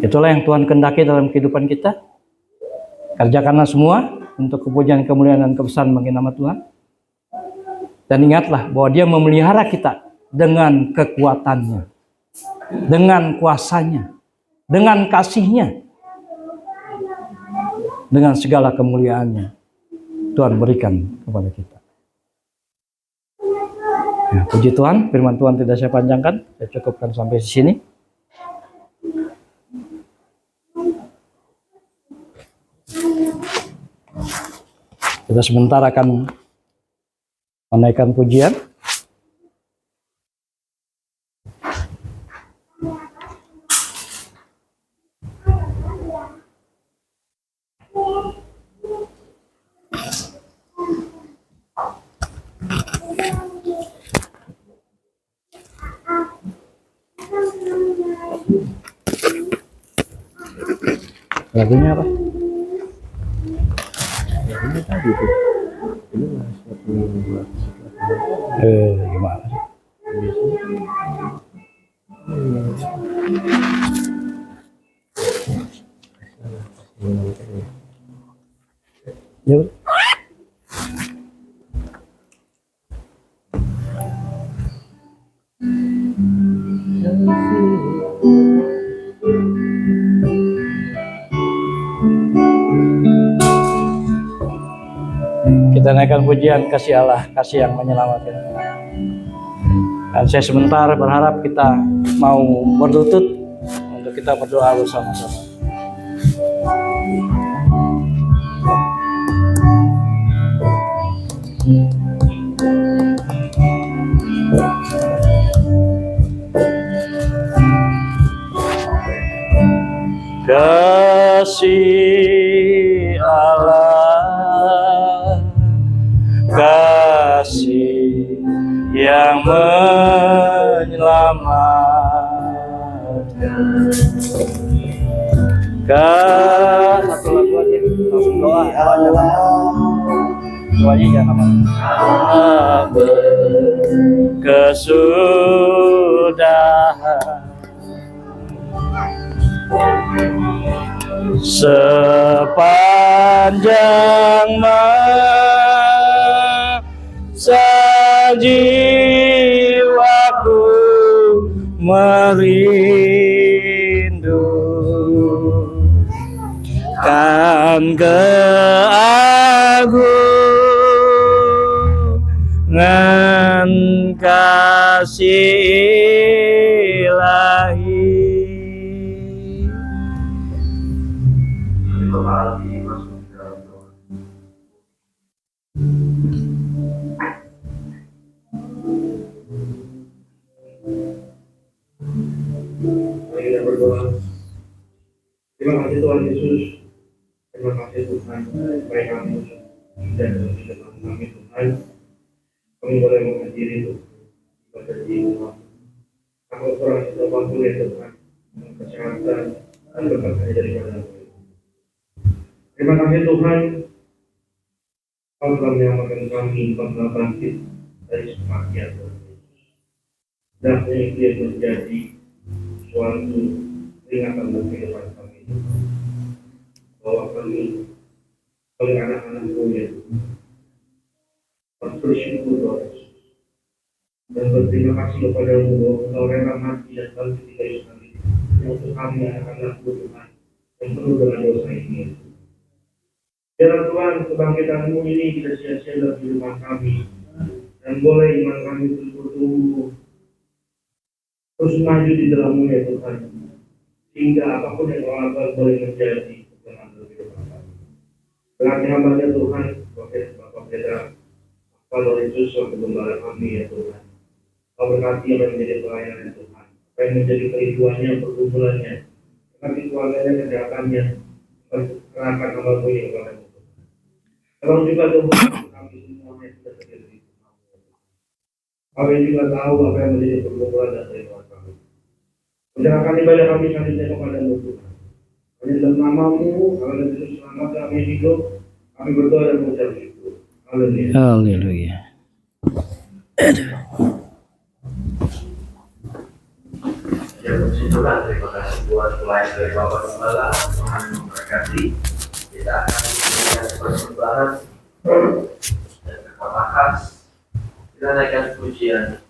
Itulah yang Tuhan kehendaki dalam kehidupan kita. Kerjakanlah semua untuk kepujian, kemuliaan, dan kebesaran bagi nama Tuhan. Dan ingatlah bahwa Dia memelihara kita dengan kekuatannya, dengan kuasanya, dengan kasih-Nya, dengan segala kemuliaannya Tuhan berikan kepada kita. Ya, puji Tuhan, firman Tuhan tidak saya panjangkan, saya cukupkan sampai di sini. Kita sebentar akan menaikkan pujian. Lagunya apa? Lagunya tadi tuh. Ini gimana sih? Ya. Kita naikkan pujian kasih Allah, kasih yang menyelamatkan. Dan saya sebentar berharap kita mau berlutut untuk kita berdoa bersama-sama. Kasih Allah, kasih yang menyelamatkan. Satu lagu aja, langsung doa. Doanya jangan apa. Kesudahan sepanjang masa jiwaku rindu kan keagungan kasih ilahi. Mari kita berdoa. Terima kasih Tuhan Yesus. Terima kasih Tuhan. Supaya kami dan kami Tuhan. Kami boleh menghadiri Tuhan. Pada di rumah. Aku kurang apapun ya Tuhan. Kesehatan dan berkat daripada terima kasih Tuhan. Kau telah menyelamatkan kami, Kau telah bangkit dari kematian Tuhan Yesus. Dan itu yang menjadi suatu peringatan dalam kehidupan kami, bahwa kami oleh anak-anak-Mu ya harus bersyukur Tuhan Yesus dan berterima kasih kepada-Mu bahwa Engkau rela mati dan bangkit di kayu salib untuk kami anak-anak-Mu Tuhan yang penuh dengan dosa ini. Biarlah Tuhan kebangkitan-Mu ini tidak sia-sia dalam kehidupan kami dan boleh iman kami terus bertumbuh, terus maju di dalam-Mu ya Tuhan, sehingga apapun yang Kau lakukan boleh menjadi kebenaran dalam kehidupan kami. Berarti hamba-Nya Tuhan, Bapak Pendeta Pak Lorenzus untuk gembala kami ya Tuhan. Kau berkati apa yang menjadi pelayanan ya Tuhan, apa yang menjadi kerinduannya, pergumulannya, berkati keluarganya, kesehatannya, kerahkan hamba-Mu ini kepada-Mu. Kalau juga Tuhan, kami semuanya sudah terjadi. Kami juga tahu apa yang menjadi pergumulan dan kerinduan kami. Menyerahkan ibadah kami selanjutnya kepada-Mu Tuhan. Hanya dalam nama-Mu, kami terus selamat kami hidup, kami berdoa dan mengucap syukur. Haleluya. Haleluya. Ya, puji Tuhan, terima kasih buat pelayan dari Bapak Gembala. Tuhan memberkati. Kita akan memberikan persembahan dan kata khas. Kita naikkan pujian.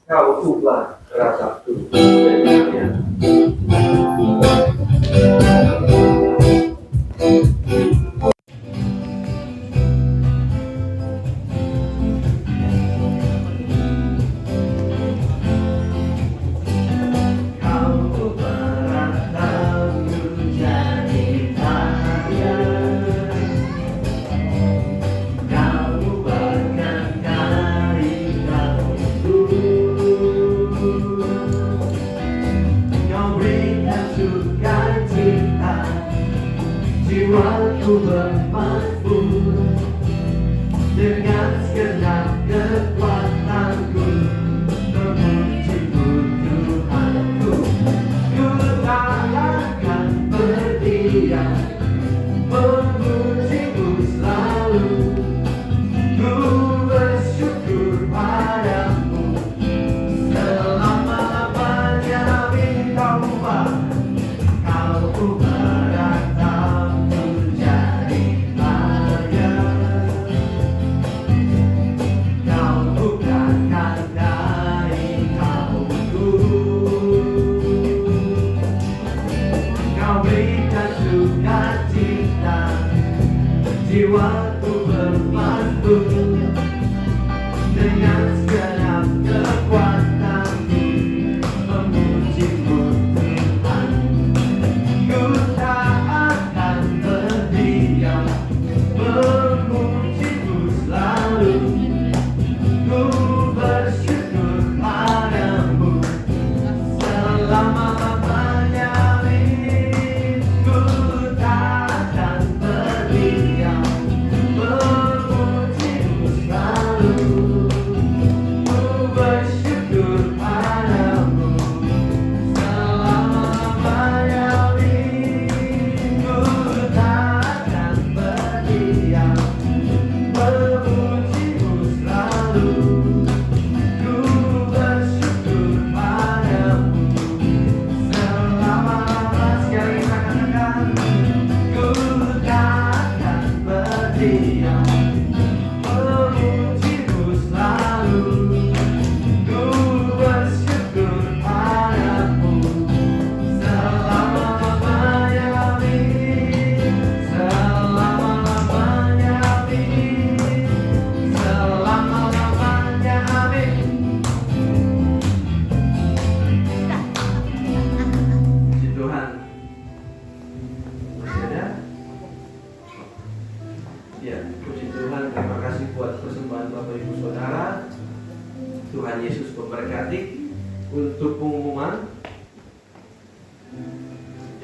Kau ubah rasa tubuh dan jiwaku bermakmur dengan segenap kekuatanku memuji-Mu Tuhanku. Ku tak akan berdiam memuji-Mu selalu. Ku bersyukur padamu selama-lamanya. Kau ubah, Kau ubah rataku jadi kaya. Kau bukakan dari kauku. Kau berikan sukacita, jiwaku bermakmur dengan segenap kekuatanku memuji-Mu Tuhan. Ku tak akan berdiam memuji-Mu selalu. Ku bersyukur padamu selama-lamanya. Ku tak akan berdiam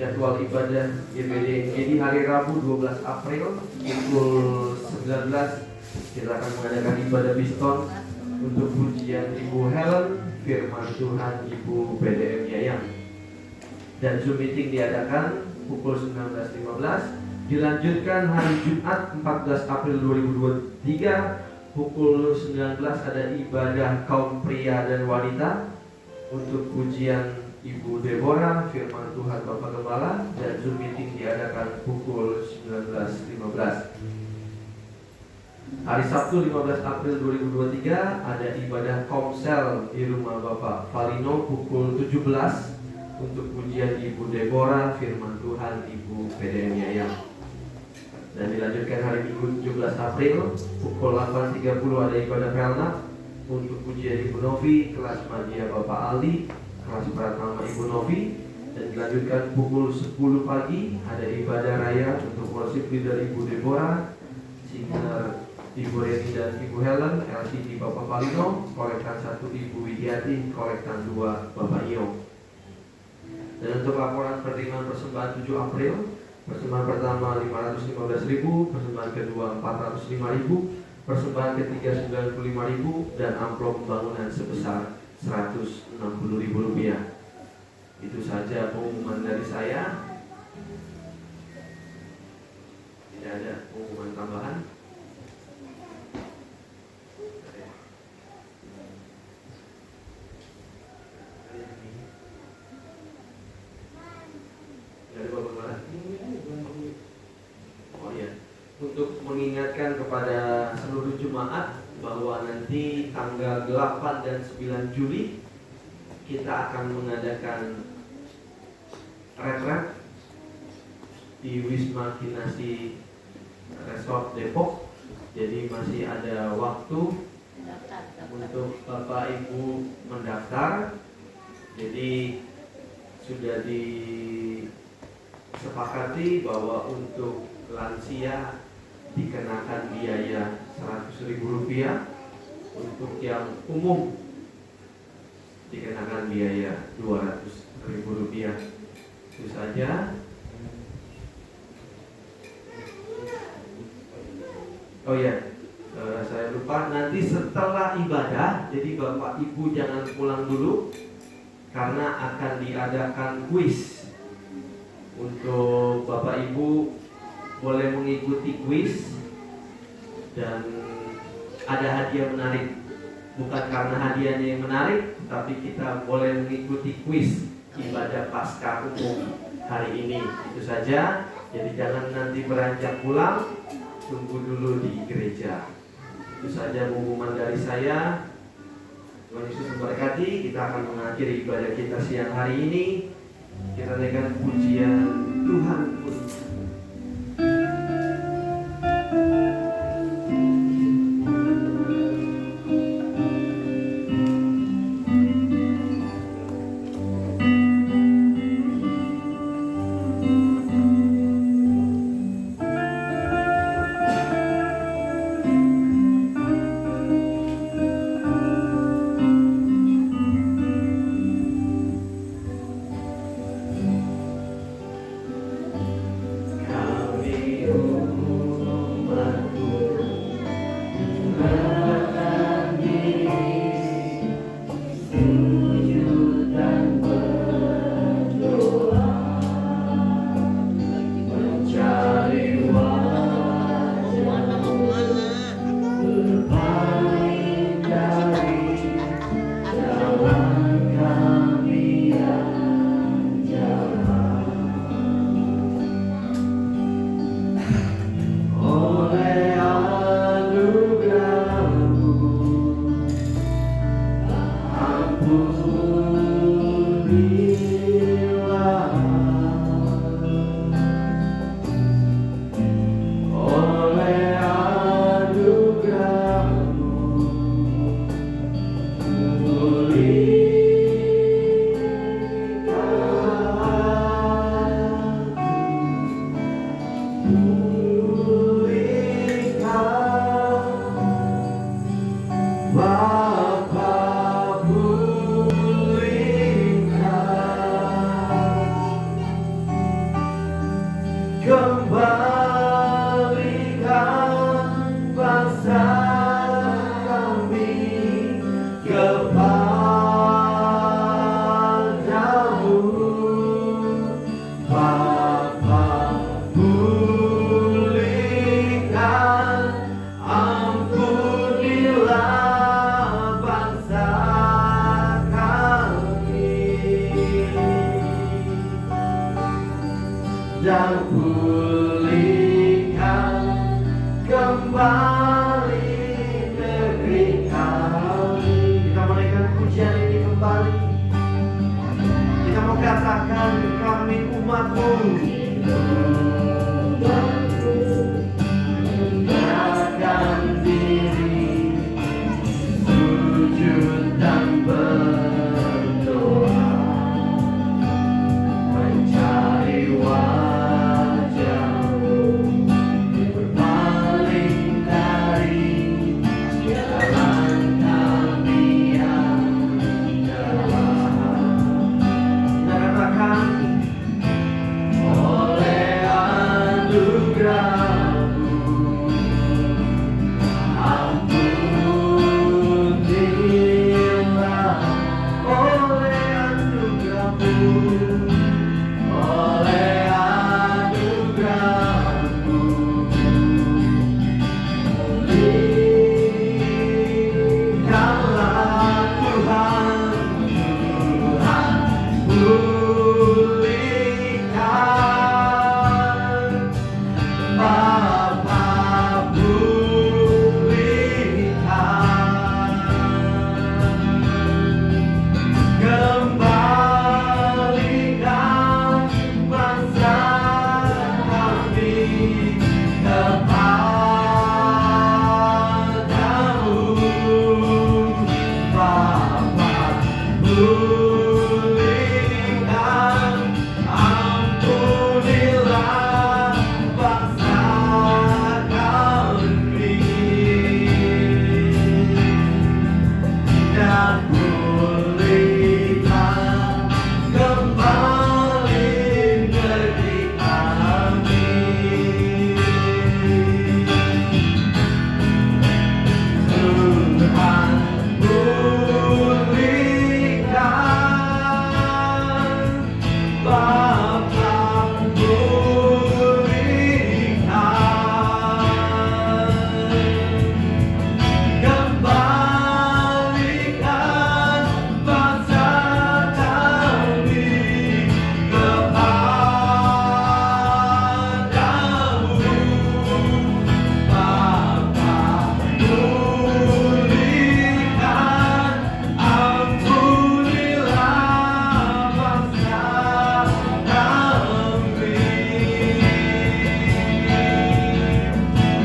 jadwal ibadah GBD di hari Rabu 12 April pukul 19 kita akan mengadakan ibadah Biston untuk pujian Ibu Helen, firman Tuhan Ibu PDM Yayang. Dan Zoom meeting diadakan pukul 19.15. Dilanjutkan hari Jumat 14 April 2023 pukul 19 ada ibadah kaum pria dan wanita untuk pujian Ibu Deborah, firman Tuhan Bapak Gembala, dan Zoom meeting diadakan pukul 19.15. Hari Sabtu 15 April 2023 ada ibadah komsel di rumah Bapak Valino pukul 17 untuk pujian Ibu Deborah, firman Tuhan Ibu PDM Yayang. Dan dilanjutkan hari Minggu 17 April pukul 8.30 ada ibadah Pelna untuk pujian Ibu Novi, kelas Madia Bapak Aldi, kelas Pratama Ibu Novi. Dan dilanjutkan pukul 10 pagi ada ibadah raya untuk worship leader Ibu Deborah, singer Ibu Reni dan Ibu Helen, LCD Bapak Valino, kolektan 1 Ibu Widiati, kolektan 2 Bapak Iyo. Dan untuk laporan penerimaan persembahan 7 April, persembahan pertama 515.000, persembahan kedua 405.000, persembahan ketiga 95.000, dan amplop pembangunan sebesar 160.000 rupiah. Itu saja pengumuman dari saya. Tidak ada pengumuman tambahan. Oh iya, untuk mengingatkan kepada seluruh jemaat bahwa nanti tanggal 8 dan 9 Juli kita akan mengadakan retret di Wisma Kinasi Resort Depok. Jadi masih ada waktu untuk Bapak Ibu mendaftar. Jadi sudah disepakati bahwa untuk lansia dikenakan biaya Rp100.000, untuk yang umum dikenakan biaya Rp200.000. Itu saja. Oh ya, saya lupa, nanti setelah ibadah, jadi Bapak Ibu jangan pulang dulu karena akan diadakan kuis. Untuk Bapak Ibu boleh mengikuti kuis dan ada hadiah menarik. Bukan karena hadiahnya yang menarik, tapi kita boleh mengikuti kuis ibadah Paskah umum hari ini. Itu saja. Jadi jangan nanti beranjak pulang, tunggu dulu di gereja. Itu saja pengumuman dari saya. Tuhan Yesus memberkati. Kita akan mengakhiri ibadah kita siang hari ini. Kita dengan pujian Tuhan pun. dan pulihkan kembali negeri kami. Kita menaikkan pujian ini kembali. Kita mau katakan kami umatmu. Menyerahkan diri, sujud dan berdoa, mencari wajah-Mu, berpaling dari jalan kami yang gelap. Katakan oleh anugerah-Mu, ampunilah oleh anugerah-Mu, oleh anugerah-Mu. Pulihkanlah Tuhan, Tuhan, pulihkan. Bapa, pulihkan. Kembalikan bangsa kami kepadamu. Bapa, pulihkan. Ampunilah bangsa kami dan pulihkan kembali negeri kami. Tuhan, pulihkan. Bapa, pulihkan. Kembalikan bangsa kami kepadamu. Bapa, pulihkan. Ampunilah bangsa kami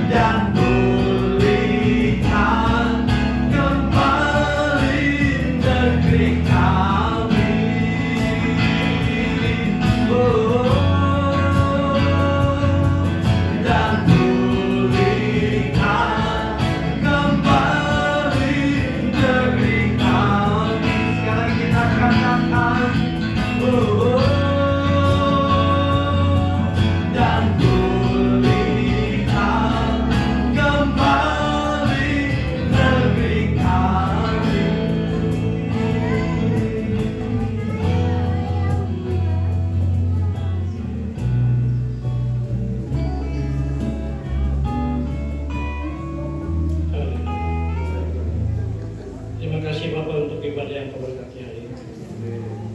dan pulihkan kembali negeri kami. Dan pulihkan kembali negeri kami. Sekarang kita katakan, dan pulihkan kembali negeri kami. Terima kasih Bapak untuk ibadah yang Kau berkati hari ini.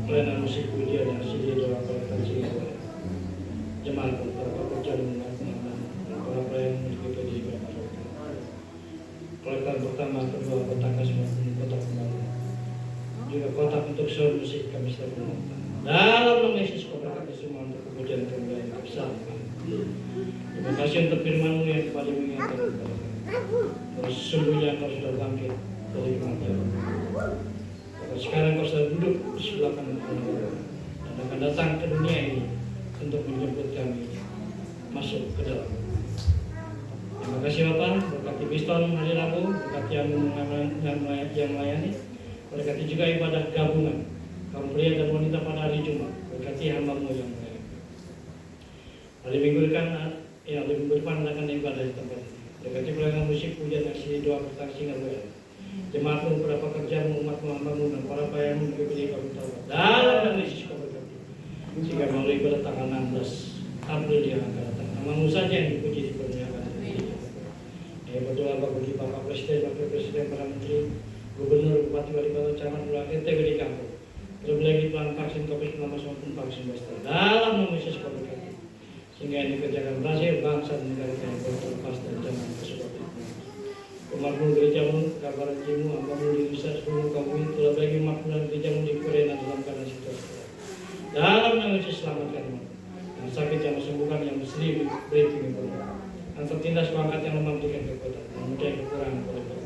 Pelayanan musik pujian yang sedia doa berkati jemaat beberapa perjalanan dan para pelayan kita di ibadah. Kolekan pertama, kedua, kotak kasih kotak kembali. Juga kotak untuk seluruh musik kami sedang menonton. Dalam nama Yesus Kau berkati semua untuk pujian kembali bersama. Terima kasih untuk firman-Mu yang kembali mengingatkan kepada kami. Terus sesungguhnya Kau sudah bangkit dari kematian. Maka sekarang Kau sudah duduk di sebelah kanan Allah dan akan datang ke dunia ini untuk menjemput kami masuk ke dalam. Terima kasih Bapak, berkati Biston hari Rabu, berkati yang melayani, berkati juga ibadah gabungan kaum pria dan wanita pada hari Jumat, berkati hamba-Mu yang melayani. Hari Minggu depan akan ibadah di tempat ini. Berkati pelayanan musik pujian yang sini doa petang singa doa. Jemaat-Mu, para pekerja-Mu, umat-Mu, hamba-Mu, dan para pelayan-Mu diberi kami tahu. Dalam nama Yesus Kau berkati. Sehingga melalui pada tanggal 16 April yang akan datang, nama-Mu saja yang dipuji dipermuliakan. Berdoa bagi Bapak Presiden, Wakil Presiden, para Menteri, Gubernur, Bupati, Wali Kota, Camat, Lurah, RT, di kampung. Terlebih lagi pelan vaksin COVID-19 maupun vaksin booster. Dalam nama Yesus Kau berkati. sehingga yang dikerjakan berhasil, bangsa dan negara kami boleh terlepas dari zaman seperti itu. Kemakmur gerejamu, kabar jimu, ampamu di Rusia, seluruh kamu telah bagi makmur gerejamu di Korea dalam keadaan situasi. Dalam nama Yesus selamatkan yang sakit yang sembuhkan, yang bersedih beri penghiburan, yang tertindas mengangkat, yang lemah berikan kekuatan, yang mudah kekurangan oleh Tuhan.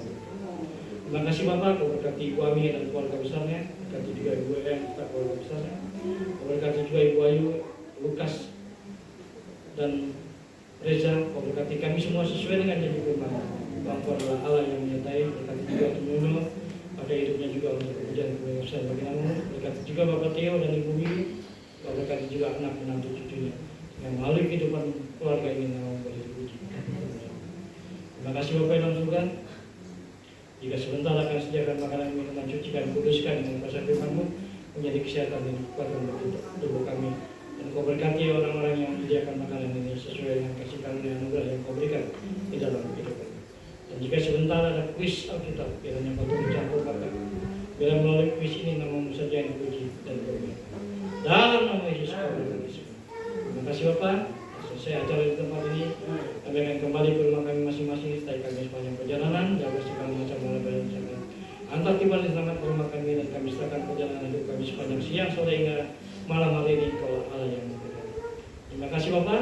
Terima kasih Bapak, kau berkati Ibu Ami dan keluarga besarnya, berkati juga Ibu Em dan keluarga besarnya, kau berkati juga Ibu Ayu, Lukas, dan Reza, kau berkati kami semua sesuai dengan janji firman. Engkau adalah Allah yang menyertai, berkati juga Tuhan pada hidupnya juga untuk kemudian kebebasan bagi namun, berkati juga Bapak Theo dan Ibu Wiwi, kau berkati juga anak menantu cucunya, yang melalui kehidupan keluarga ini nama boleh dipuji. Terima kasih Bapak yang dalam surga. Jika sebentar akan sediakan makanan minuman suci dan kuduskan dengan kuasa firman-Mu menjadi kesehatan dan kekuatan bagi tubuh kami. Dan kau berkati orang-orang yang menyediakan makanan ini sesuai dengan kasih karunia anugerah yang kau berikan di dalam kehidupan. Dan jika sebentar ada kuis Alkitab, kiranya kau turun campur Bapak. Bila melalui kuis ini namamu saja yang dipuji dan dimuliakan. Dalam nama Yesus kau berkati. Terima kasih Bapak. Selesai acara di tempat ini, kami akan kembali ke rumah kami masing-masing setelah kami sepanjang perjalanan, jaga segala macam malapetaka dan segala. Antar tiba di selamat ke rumah kami dan kami serahkan perjalanan hidup kami sepanjang siang sore hingga malam hari ini kau Allah yang memberkati. Terima kasih Bapak.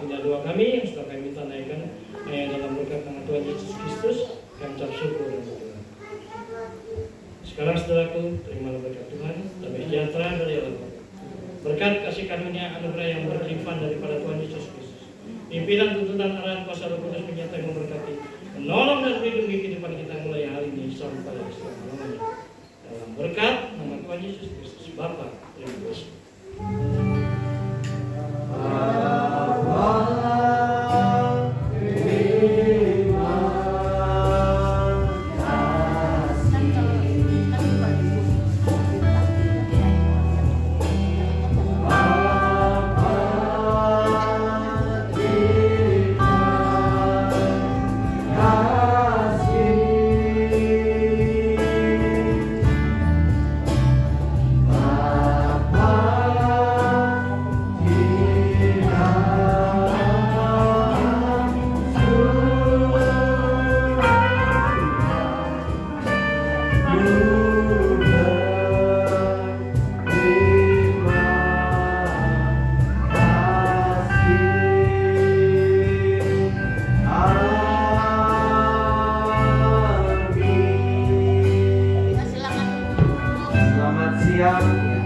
Ini doa kami yang sudah kami minta naikkan hanya dalam berkat nama Tuhan Yesus Kristus. Kami ucap syukur dan berdoa. Sekarang saudaraku, terimalah berkat Tuhan, damai sejahtera dari Allah Bapa. Berkat kasih karunia anugerah yang berlimpah daripada Tuhan Yesus Kristus. Pimpinan tuntunan arahan kuasa Roh Kudus menyertai memberkati, menolong dan melindungi kehidupan kita mulai hari ini sampai selama-lamanya. Dalam berkat nama Tuhan Yesus Kristus, Bapa yang Kudus.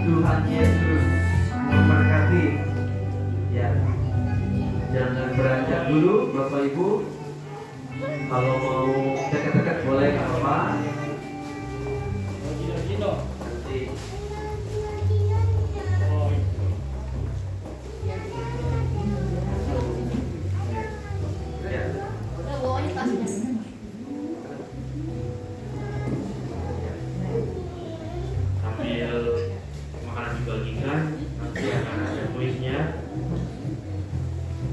Tuhan Yesus memberkati. Ya, jangan beranjak dulu, Bapak Ibu. Kalau mau dekat-dekat boleh, nggak apa-apa. Nanti. Ya. Sambil makanan dibagikan, nanti akan ada kuisnya.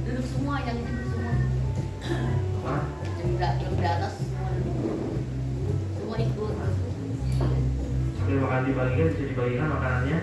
Duduk semua, yang duduk semua. Apa? Yang di atas semua ikut. Sambil makan dibagikan, bisa dibagikan makanannya.